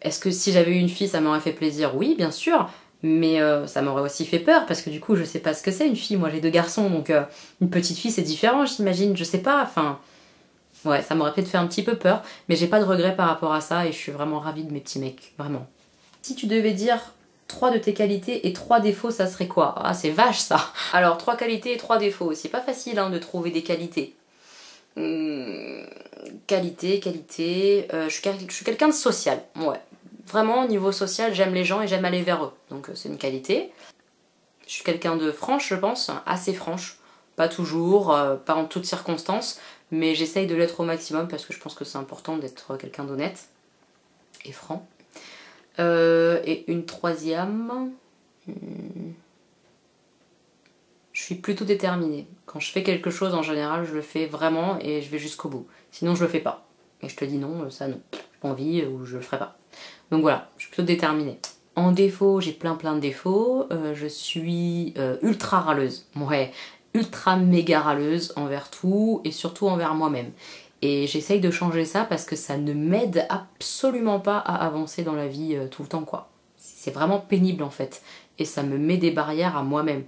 est-ce que si j'avais eu une fille ça m'aurait fait plaisir? Oui bien sûr. Mais ça m'aurait aussi fait peur parce que du coup je sais pas ce que c'est une fille, moi j'ai 2 garçons donc une petite fille c'est différent j'imagine, je sais pas, enfin ouais ça m'aurait peut-être fait un petit peu peur mais j'ai pas de regrets par rapport à ça et je suis vraiment ravie de mes petits mecs, vraiment. Si tu devais dire 3 de tes qualités et 3 défauts ça serait quoi? Ah c'est vache ça. Alors 3 qualités et 3 défauts, c'est pas facile hein, de trouver des qualités. Qualité, je suis quelqu'un de social, ouais. Vraiment, au niveau social, j'aime les gens et j'aime aller vers eux. Donc c'est une qualité. Je suis quelqu'un de franche, je pense, assez franche. Pas toujours, pas en toutes circonstances, mais j'essaye de l'être au maximum parce que je pense que c'est important d'être quelqu'un d'honnête et franc. Et une 3e... Je suis plutôt déterminée. Quand je fais quelque chose, en général, je le fais vraiment et je vais jusqu'au bout. Sinon, je le fais pas. Et je te dis non, ça non. J'ai pas envie ou je le ferai pas. Donc voilà, je suis plutôt déterminée. En défaut, j'ai plein de défauts. Je suis ultra râleuse. Ouais, ultra méga râleuse envers tout et surtout envers moi-même. Et j'essaye de changer ça parce que ça ne m'aide absolument pas à avancer dans la vie tout le temps, quoi. C'est vraiment pénible en fait. Et ça me met des barrières à moi-même.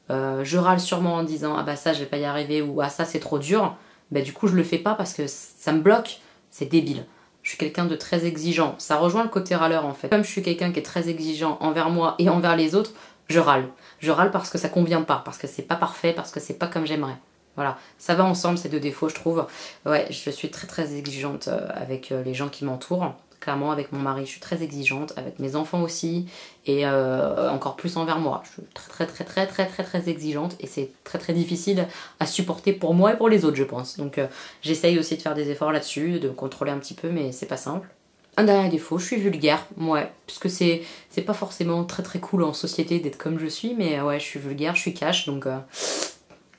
Je râle sûrement en disant ah bah ça je vais pas y arriver ou ah ça c'est trop dur. Bah du coup je le fais pas parce que ça me bloque. C'est débile. Je suis quelqu'un de très exigeant. Ça rejoint le côté râleur en fait. Comme je suis quelqu'un qui est très exigeant envers moi et envers les autres, je râle. Je râle parce que ça convient pas, parce que c'est pas parfait, parce que c'est pas comme j'aimerais. Voilà, ça va ensemble ces 2 défauts je trouve. Ouais, je suis très exigeante avec les gens qui m'entourent. Clairement avec mon mari je suis très exigeante, avec mes enfants aussi et encore plus envers moi. Je suis très exigeante et c'est très difficile à supporter pour moi et pour les autres je pense. Donc j'essaye aussi de faire des efforts là-dessus, de contrôler un petit peu mais c'est pas simple. Un dernier défaut, je suis vulgaire, ouais, puisque c'est pas forcément très cool en société d'être comme je suis mais ouais je suis vulgaire, je suis cash donc...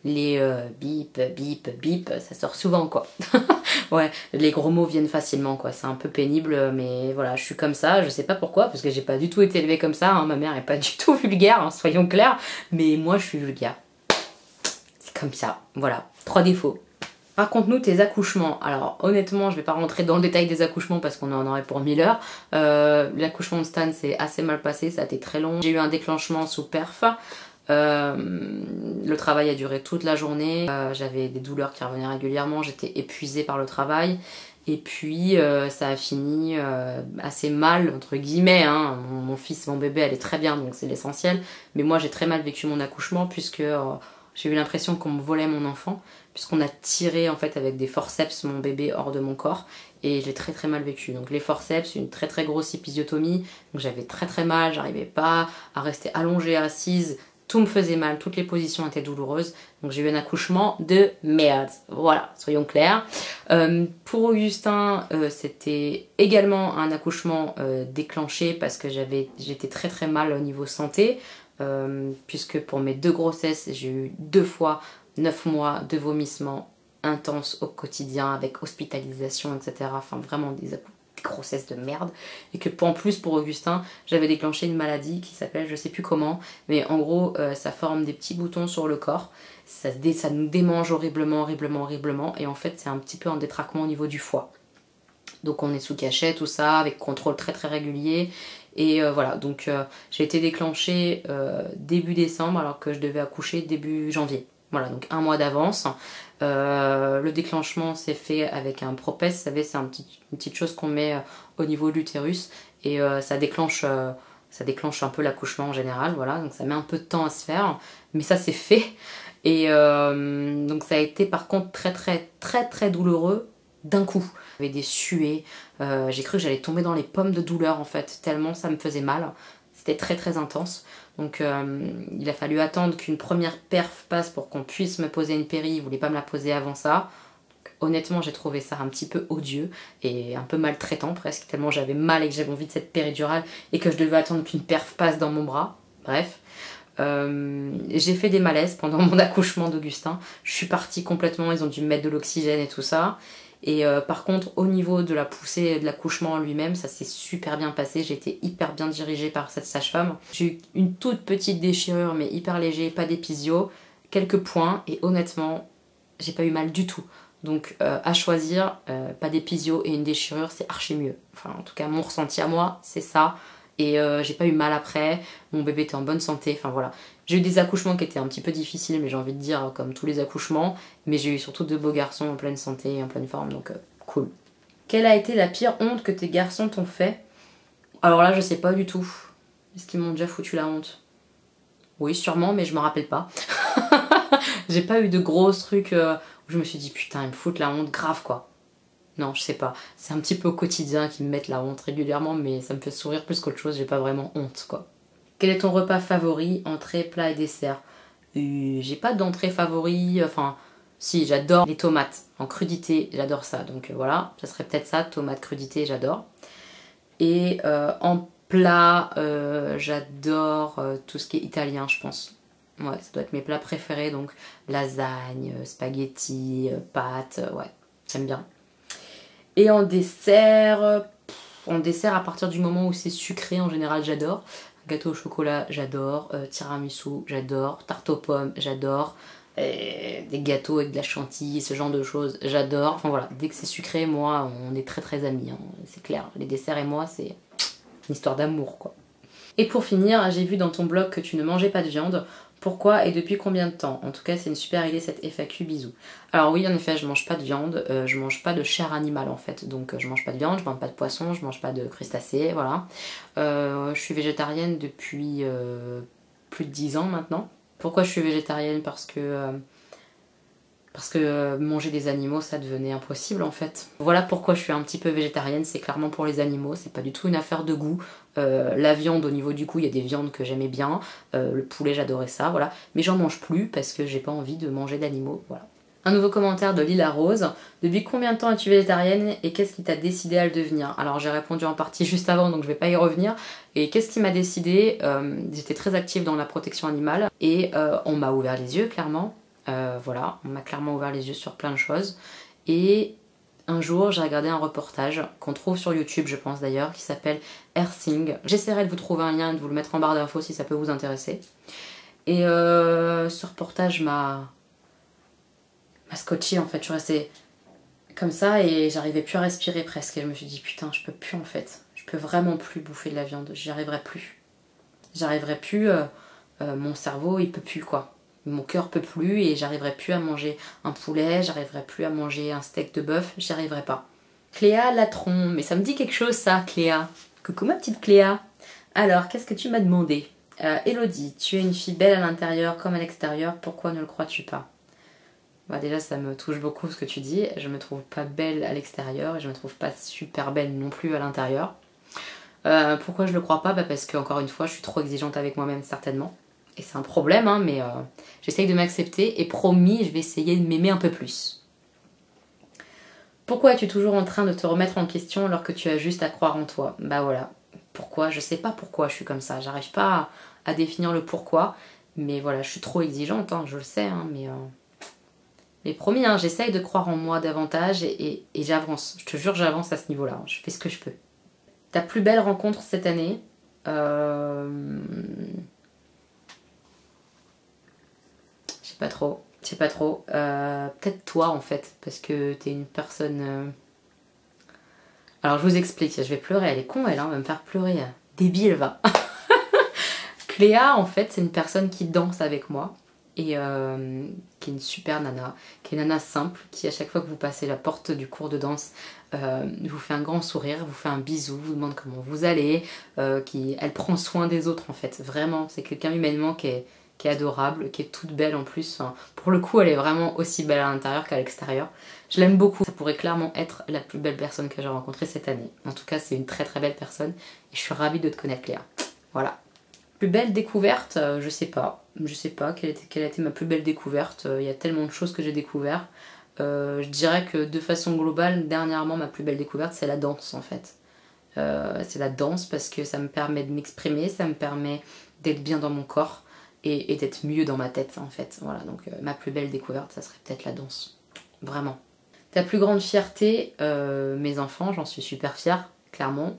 les bip, ça sort souvent quoi. Ouais, les gros mots viennent facilement quoi, c'est un peu pénible mais voilà, je suis comme ça, je sais pas pourquoi parce que j'ai pas du tout été élevée comme ça, hein. Ma mère est pas du tout vulgaire, hein, soyons clairs, mais moi je suis vulgaire. C'est comme ça, voilà, 3 défauts. Raconte-nous tes accouchements. Alors honnêtement je vais pas rentrer dans le détail des accouchements parce qu'on en aurait pour 1000 heures. L'accouchement de Stan s'est assez mal passé, ça a été très long. J'ai eu un déclenchement sous perf. Le travail a duré toute la journée, j'avais des douleurs qui revenaient régulièrement, j'étais épuisée par le travail Et puis ça a fini assez mal, entre guillemets, hein. Mon fils, mon bébé allait très bien, donc c'est l'essentiel. Mais moi j'ai très mal vécu mon accouchement puisque j'ai eu l'impression qu'on me volait mon enfant, puisqu'on a tiré en fait avec des forceps mon bébé hors de mon corps. Et je l'ai très très mal vécu. Donc les forceps, une très très grosse épisiotomie, donc j'avais très très mal, j'arrivais pas à rester allongée, assise, tout me faisait mal, toutes les positions étaient douloureuses. Donc j'ai eu un accouchement de merde. Voilà, soyons clairs. Pour Augustin, c'était également un accouchement déclenché parce que j'étais très très mal au niveau santé. Puisque pour mes 2 grossesses, j'ai eu 2 fois 9 mois de vomissements intenses au quotidien avec hospitalisation, etc. Enfin vraiment des grossesses de merde. Et que en plus pour Augustin, j'avais déclenché une maladie qui s'appelle je sais plus comment, mais en gros ça forme des petits boutons sur le corps. Ça nous démange horriblement, horriblement, horriblement. Et en fait c'est un petit peu un détraquement au niveau du foie. Donc on est sous cachet, tout ça, avec contrôle très très régulier. Et voilà, donc j'ai été déclenchée début décembre alors que je devais accoucher début janvier. Voilà, donc 1 mois d'avance. Le déclenchement s'est fait avec un propès, vous savez, c'est une petite chose qu'on met au niveau de l'utérus. Et ça déclenche un peu l'accouchement en général, voilà. Donc ça met un peu de temps à se faire, mais ça c'est fait. Et donc ça a été par contre très très très très douloureux d'un coup. J'avais des suées, j'ai cru que j'allais tomber dans les pommes de douleur en fait, tellement ça me faisait mal. C'était très très intense. Donc il a fallu attendre qu'une première perf passe pour qu'on puisse me poser une péri. Il voulait pas me la poser avant ça. Donc, honnêtement j'ai trouvé ça un petit peu odieux et un peu maltraitant presque, tellement j'avais mal et que j'avais envie de cette péridurale et que je devais attendre qu'une perf passe dans mon bras. Bref. J'ai fait des malaises pendant mon accouchement d'Augustin. Je suis partie complètement, ils ont dû me mettre de l'oxygène et tout ça. Et par contre au niveau de la poussée de l'accouchement en lui-même, ça s'est super bien passé, j'ai été hyper bien dirigée par cette sage-femme. J'ai eu une toute petite déchirure mais hyper léger, pas d'épisio, quelques points et honnêtement j'ai pas eu mal du tout. Donc à choisir, pas d'épisio et une déchirure c'est archi mieux. Enfin en tout cas mon ressenti à moi c'est ça. Et j'ai pas eu mal après, mon bébé était en bonne santé, enfin voilà. J'ai eu des accouchements qui étaient un petit peu difficiles, mais j'ai envie de dire comme tous les accouchements, mais j'ai eu surtout 2 beaux garçons en pleine santé et en pleine forme, donc cool. Quelle a été la pire honte que tes garçons t'ont fait? Alors là je sais pas du tout. Est-ce qu'ils m'ont déjà foutu la honte? Oui sûrement, mais je me rappelle pas. J'ai pas eu de gros trucs où je me suis dit putain ils me foutent la honte grave quoi. Non, je sais pas. C'est un petit peu au quotidien qu'ils me mettent la honte régulièrement, mais ça me fait sourire plus qu'autre chose, j'ai pas vraiment honte, quoi. Quel est ton repas favori, entrée, plat et dessert? J'ai pas d'entrée favori, enfin, si, j'adore les tomates en crudité, j'adore ça, donc voilà, ça serait peut-être ça, tomates crudité, j'adore. Et en plat, j'adore tout ce qui est italien, je pense. Ouais, ça doit être mes plats préférés, donc lasagne, spaghetti, pâtes, ouais, j'aime bien. Et en dessert, à partir du moment où c'est sucré, en général, j'adore. Gâteau au chocolat, j'adore. Tiramisu, j'adore. Tarte aux pommes, j'adore. Des gâteaux avec de la chantilly, ce genre de choses, j'adore. Enfin voilà, dès que c'est sucré, moi, on est très très amis, hein, c'est clair. Les desserts et moi, c'est une histoire d'amour, quoi. Et pour finir, j'ai vu dans ton blog que tu ne mangeais pas de viande. Pourquoi et depuis combien de temps? En tout cas, c'est une super idée cette FAQ, bisous. Alors oui, en effet, je mange pas de viande, je mange pas de chair animale en fait. Donc je mange pas de viande, je mange pas de poisson, je mange pas de crustacés, voilà. Je suis végétarienne depuis plus de 10 ans maintenant. Pourquoi je suis végétarienne? Parce que manger des animaux ça devenait impossible en fait. Voilà pourquoi je suis un petit peu végétarienne, c'est clairement pour les animaux, c'est pas du tout une affaire de goût. La viande au niveau du goût, il y a des viandes que j'aimais bien, le poulet j'adorais ça, voilà. Mais j'en mange plus parce que j'ai pas envie de manger d'animaux, voilà. Un nouveau commentaire de Lila Rose. Depuis combien de temps es-tu végétarienne et qu'est-ce qui t'a décidé à le devenir? Alors j'ai répondu en partie juste avant donc je vais pas y revenir. Et qu'est-ce qui m'a décidé? J'étais très active dans la protection animale et on m'a ouvert les yeux clairement. Voilà, on m'a clairement ouvert les yeux sur plein de choses. Et un jour, j'ai regardé un reportage qu'on trouve sur YouTube, je pense d'ailleurs, qui s'appelle Earthing. J'essaierai de vous trouver un lien et de vous le mettre en barre d'infos si ça peut vous intéresser. Et ce reportage m'a scotché en fait. Je suis restée comme ça et j'arrivais plus à respirer presque. Et je me suis dit putain, je peux plus en fait. Je peux vraiment plus bouffer de la viande. J'y arriverai plus. J'arriverai plus. Mon cerveau, il peut plus quoi. Mon cœur peut plus et j'arriverai plus à manger un poulet, j'arriverai plus à manger un steak de bœuf, j'y arriverai pas. Cléa Latron, mais ça me dit quelque chose ça, Cléa. Coucou ma petite Cléa. Alors, qu'est-ce que tu m'as demandé? Elodie, tu es une fille belle à l'intérieur comme à l'extérieur, pourquoi ne le crois-tu pas? Bah déjà ça me touche beaucoup ce que tu dis, je me trouve pas belle à l'extérieur et je me trouve pas super belle non plus à l'intérieur. Pourquoi je le crois pas? Bah parce que encore une fois je suis trop exigeante avec moi-même certainement. Et c'est un problème hein, mais j'essaye de m'accepter et promis je vais essayer de m'aimer un peu plus. Pourquoi es-tu toujours en train de te remettre en question alors que tu as juste à croire en toi? Bah voilà. Pourquoi? Je sais pas pourquoi je suis comme ça, j'arrive pas à définir le pourquoi. Mais voilà, je suis trop exigeante, hein, je le sais, hein, mais promis, hein, j'essaye de croire en moi davantage et j'avance. Je te jure, j'avance à ce niveau-là. Je fais ce que je peux. Ta plus belle rencontre cette année Je sais pas trop. Je sais pas trop. Peut-être toi en fait, parce que t'es une personne. Alors je vous explique, je vais pleurer. Elle est con, elle, hein, va me faire pleurer. Débile, va. Cléa, en fait, c'est une personne qui danse avec moi. Et qui est une super nana, qui est une nana simple, qui à chaque fois que vous passez la porte du cours de danse, vous fait un grand sourire, vous fait un bisou, vous demande comment vous allez, elle prend soin des autres en fait, vraiment, c'est quelqu'un humainement qui est adorable, qui est toute belle en plus, enfin, pour le coup elle est vraiment aussi belle à l'intérieur qu'à l'extérieur, je l'aime beaucoup, ça pourrait clairement être la plus belle personne que j'ai rencontrée cette année, en tout cas c'est une très très belle personne, et je suis ravie de te connaître Cléa, voilà. Plus belle découverte, je sais pas quelle a été ma plus belle découverte, il y a tellement de choses que j'ai découvert. Je dirais que de façon globale, dernièrement ma plus belle découverte c'est la danse en fait. C'est la danse parce que ça me permet de m'exprimer, ça me permet d'être bien dans mon corps et d'être mieux dans ma tête en fait. Voilà, donc ma plus belle découverte ça serait peut-être la danse, vraiment. Ta plus grande fierté, mes enfants, j'en suis super fière, clairement.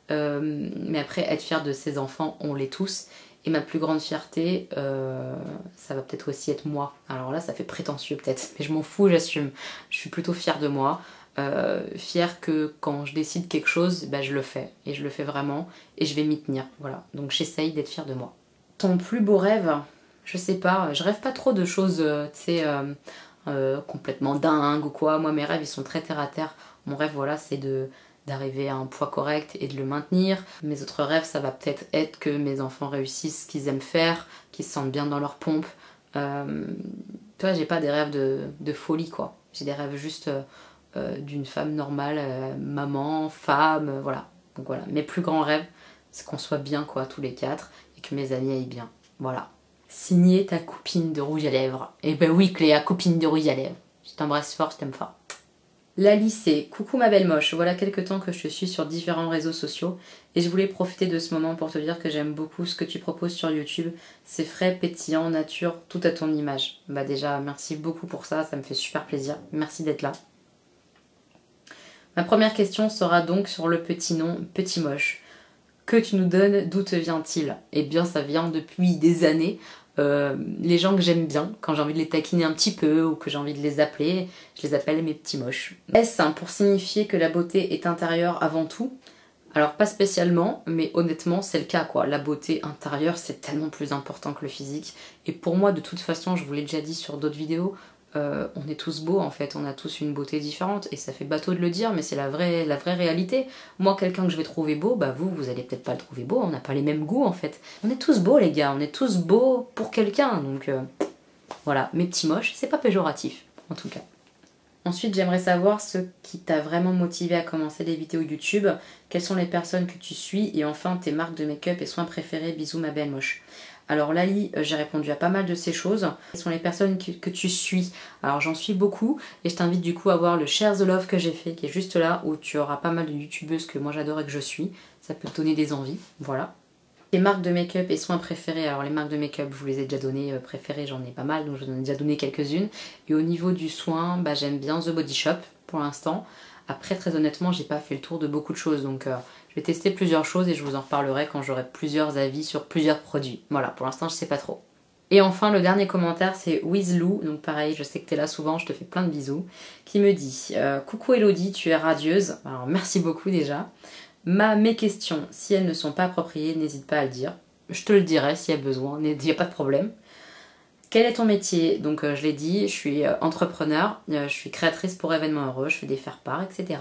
Mais après, être fière de ses enfants, on l'est tous. Et ma plus grande fierté, ça va peut-être aussi être moi. Alors là, ça fait prétentieux peut-être, mais je m'en fous, j'assume. Je suis plutôt fière de moi. Fière que quand je décide quelque chose, bah, je le fais. Et je le fais vraiment. Et je vais m'y tenir. Voilà. Donc j'essaye d'être fière de moi. Ton plus beau rêve, je sais pas. Je rêve pas trop de choses, tu sais, complètement dingues ou quoi. Moi, mes rêves, ils sont très terre à terre. Mon rêve, voilà, c'est d'arriver à un poids correct et de le maintenir. Mes autres rêves, ça va peut-être être que mes enfants réussissent ce qu'ils aiment faire, qu'ils se sentent bien dans leur pompe. Tu vois, j'ai pas des rêves de folie, quoi. J'ai des rêves juste d'une femme normale, maman, femme, voilà. Donc voilà, mes plus grands rêves, c'est qu'on soit bien, quoi, tous les quatre, et que mes amis aillent bien. Voilà. Signer ta copine de rouge à lèvres. Eh ben oui, Cléa, copine de rouge à lèvres. Je t'embrasse fort, je t'aime fort. La lycée, coucou ma belle moche, voilà quelques temps que je te suis sur différents réseaux sociaux et je voulais profiter de ce moment pour te dire que j'aime beaucoup ce que tu proposes sur YouTube. C'est frais, pétillant, nature, tout à ton image. Bah déjà, merci beaucoup pour ça, ça me fait super plaisir. Merci d'être là. Ma première question sera donc sur le petit nom, petit moche. Que tu nous donnes, d'où te vient-il? Eh bien, ça vient depuis des années. Les gens que j'aime bien, quand j'ai envie de les taquiner un petit peu ou que j'ai envie de les appeler, je les appelle mes petits moches. Est-ce pour signifier que la beauté est intérieure avant tout? Alors pas spécialement, mais honnêtement c'est le cas quoi. La beauté intérieure c'est tellement plus important que le physique. Et pour moi de toute façon, je vous l'ai déjà dit sur d'autres vidéos, on est tous beaux en fait, on a tous une beauté différente et ça fait bateau de le dire mais c'est la vraie réalité. Moi quelqu'un que je vais trouver beau, bah vous allez peut-être pas le trouver beau, on n'a pas les mêmes goûts en fait. On est tous beaux les gars, on est tous beaux pour quelqu'un donc voilà, mes petits moches, c'est pas péjoratif en tout cas. Ensuite, j'aimerais savoir ce qui t'a vraiment motivé à commencer les vidéos YouTube, quelles sont les personnes que tu suis et enfin tes marques de make-up et soins préférés. Bisous ma belle moche. Alors Lali, j'ai répondu à pas mal de ces choses. Quelles sont les personnes que tu suis? Alors j'en suis beaucoup et je t'invite du coup à voir le Share the Love que j'ai fait qui est juste là où tu auras pas mal de youtubeuses que moi j'adore et que je suis. Ça peut te donner des envies, voilà. Les marques de make-up et soins préférés, alors les marques de make-up je vous les ai déjà données, préférées j'en ai pas mal donc je vous en ai déjà donné quelques-unes. Et au niveau du soin, bah, j'aime bien The Body Shop pour l'instant. Après très honnêtement j'ai pas fait le tour de beaucoup de choses donc je vais tester plusieurs choses et je vous en reparlerai quand j'aurai plusieurs avis sur plusieurs produits. Voilà, pour l'instant je sais pas trop. Et enfin le dernier commentaire c'est Wizlou, donc pareil je sais que t'es là souvent, je te fais plein de bisous, qui me dit coucou Elodie, tu es radieuse, alors merci beaucoup déjà. Mes questions, si elles ne sont pas appropriées, n'hésite pas à le dire. Je te le dirai s'il y a besoin, il n'y a pas de problème. Quel est ton métier? Donc je l'ai dit, je suis entrepreneur, je suis créatrice pour événements heureux, je fais des faire-part, etc.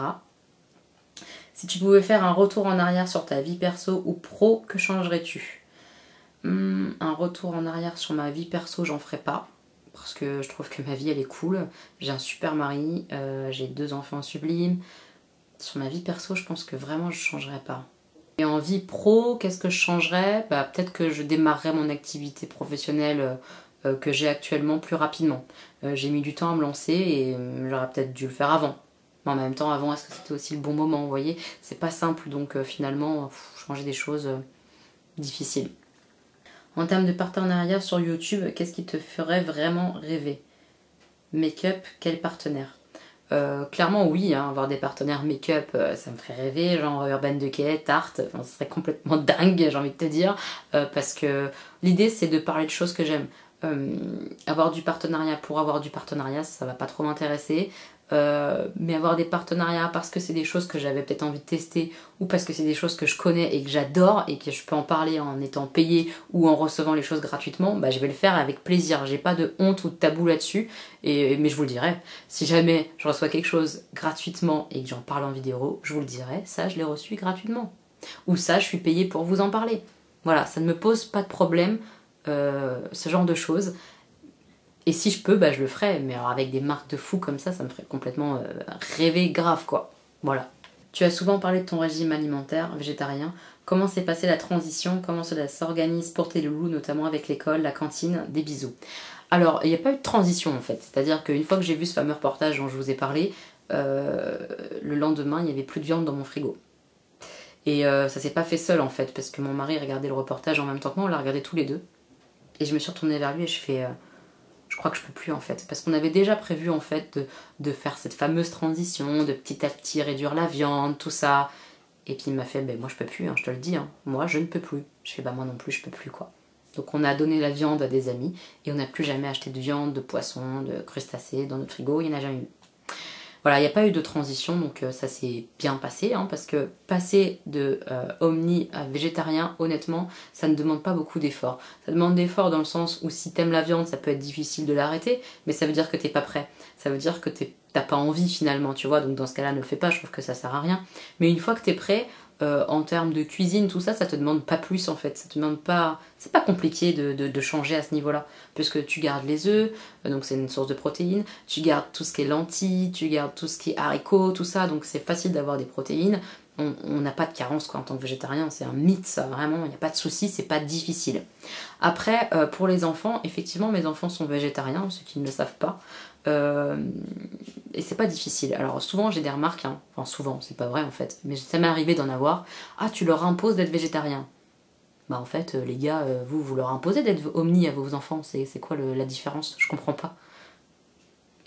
Si tu pouvais faire un retour en arrière sur ta vie perso ou pro, que changerais-tu? Un retour en arrière sur ma vie perso, j'en ferais pas. Parce que je trouve que ma vie, elle est cool. J'ai un super mari, j'ai 2 enfants sublimes. Sur ma vie perso, je pense que vraiment, je changerais pas. Et en vie pro, qu'est-ce que je changerais? Bah, peut-être que je démarrerais mon activité professionnelle que j'ai actuellement plus rapidement. J'ai mis du temps à me lancer et j'aurais peut-être dû le faire avant. Mais en même temps, avant, est-ce que c'était aussi le bon moment? Vous voyez, c'est pas simple, donc finalement, changer des choses difficiles. En termes de partenariat sur YouTube, qu'est-ce qui te ferait vraiment rêver? Make-up, quel partenaire? Clairement oui, hein, avoir des partenaires make-up, ça me ferait rêver, genre Urban Decay, Tarte, enfin, ce serait complètement dingue, j'ai envie de te dire, parce que l'idée c'est de parler de choses que j'aime. Avoir du partenariat pour avoir du partenariat, ça va pas trop m'intéresser. Mais avoir des partenariats parce que c'est des choses que j'avais peut-être envie de tester ou parce que c'est des choses que je connais et que j'adore et que je peux en parler en étant payée ou en recevant les choses gratuitement, bah je vais le faire avec plaisir. J'ai pas de honte ou de tabou là-dessus, mais je vous le dirai. Si jamais je reçois quelque chose gratuitement et que j'en parle en vidéo, je vous le dirai, ça je l'ai reçu gratuitement. Ou ça je suis payée pour vous en parler. Voilà, ça ne me pose pas de problème, ce genre de choses. Et si je peux, bah je le ferai, mais alors avec des marques de fou comme ça me ferait complètement rêver grave quoi. Voilà. Tu as souvent parlé de ton régime alimentaire végétarien. Comment s'est passée la transition? Comment cela s'organise pour tes loulous, notamment avec l'école, la cantine? Des bisous. Alors, il n'y a pas eu de transition en fait. C'est-à-dire qu'une fois que j'ai vu ce fameux reportage dont je vous ai parlé, le lendemain, il n'y avait plus de viande dans mon frigo. Et ça s'est pas fait seul en fait, parce que mon mari regardait le reportage en même temps que moi, on l'a regardé tous les deux. Et je me suis retournée vers lui et je fais... je crois que je peux plus en fait, parce qu'on avait déjà prévu en fait de faire cette fameuse transition, de petit à petit réduire la viande, tout ça. Et puis il m'a fait, ben moi je peux plus, hein, je te le dis, hein. Moi je ne peux plus. Je fais, bah moi non plus je peux plus quoi. Donc on a donné la viande à des amis et on n'a plus jamais acheté de viande, de poisson, de crustacés dans notre frigo, il n'y en a jamais eu. Voilà, il n'y a pas eu de transition, donc ça s'est bien passé, hein, parce que passer de omni à végétarien, honnêtement, ça ne demande pas beaucoup d'efforts. Ça demande d'efforts dans le sens où si t'aimes la viande, ça peut être difficile de l'arrêter, mais ça veut dire que t'es pas prêt. Ça veut dire que t'as pas envie finalement, tu vois, donc dans ce cas-là, ne le fais pas, je trouve que ça sert à rien. Mais une fois que t'es prêt, en termes de cuisine, tout ça, ça te demande pas plus en fait. Ça te demande pas... C'est pas compliqué de changer à ce niveau-là, puisque tu gardes les œufs, donc c'est une source de protéines, tu gardes tout ce qui est lentilles, tu gardes tout ce qui est haricots, tout ça, donc c'est facile d'avoir des protéines. On n'a pas de carence quoi, en tant que végétarien, c'est un mythe ça, vraiment, il n'y a pas de souci, c'est pas difficile. Après, pour les enfants, effectivement, mes enfants sont végétariens, ceux qui ne le savent pas. Et c'est pas difficile. Alors souvent j'ai des remarques, hein. Enfin souvent, c'est pas vrai en fait, mais ça m'est arrivé d'en avoir. Ah, tu leur imposes d'être végétarien. Bah en fait, les gars, vous leur imposez d'être omni à vos enfants, c'est quoi la différence? Je comprends pas.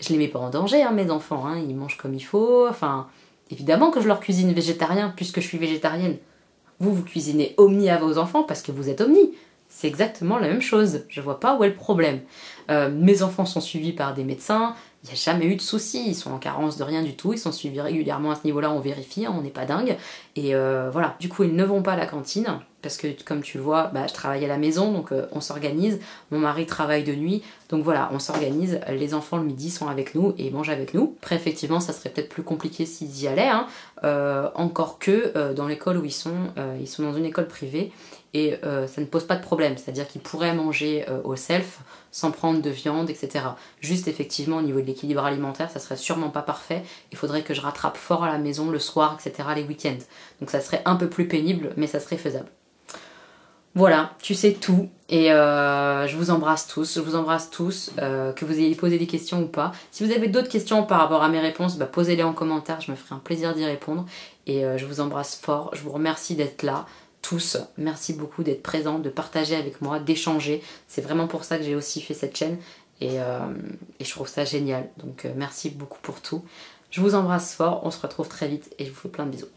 Je les mets pas en danger, hein, mes enfants, hein. Ils mangent comme il faut, enfin... Évidemment que je leur cuisine végétarien, puisque je suis végétarienne. Vous cuisinez omni à vos enfants parce que vous êtes omni. C'est exactement la même chose. Je vois pas où est le problème. Mes enfants sont suivis par des médecins. Il n'y a jamais eu de soucis. Ils sont en carence de rien du tout. Ils sont suivis régulièrement à ce niveau-là. On vérifie. On n'est pas dingue. Et voilà. Du coup, ils ne vont pas à la cantine. Parce que, comme tu le vois, bah, je travaille à la maison. Donc, on s'organise. Mon mari travaille de nuit. Donc voilà, on s'organise. Les enfants, le midi, sont avec nous et mangent avec nous. Après, effectivement, ça serait peut-être plus compliqué s'ils y allaient. Hein. Encore que dans l'école où ils sont dans une école privée. Et ça ne pose pas de problème, c'est-à-dire qu'ils pourraient manger au self sans prendre de viande, etc. Juste effectivement au niveau de l'équilibre alimentaire, ça serait sûrement pas parfait. Il faudrait que je rattrape fort à la maison le soir, etc. les week-ends. Donc ça serait un peu plus pénible, mais ça serait faisable. Voilà, tu sais tout et je vous embrasse tous, que vous ayez posé des questions ou pas. Si vous avez d'autres questions par rapport à mes réponses, bah, posez-les en commentaire, je me ferai un plaisir d'y répondre. Et je vous embrasse fort, je vous remercie d'être là. Tous, merci beaucoup d'être présents, de partager avec moi, d'échanger. C'est vraiment pour ça que j'ai aussi fait cette chaîne et je trouve ça génial. Donc merci beaucoup pour tout. Je vous embrasse fort, on se retrouve très vite et je vous fais plein de bisous.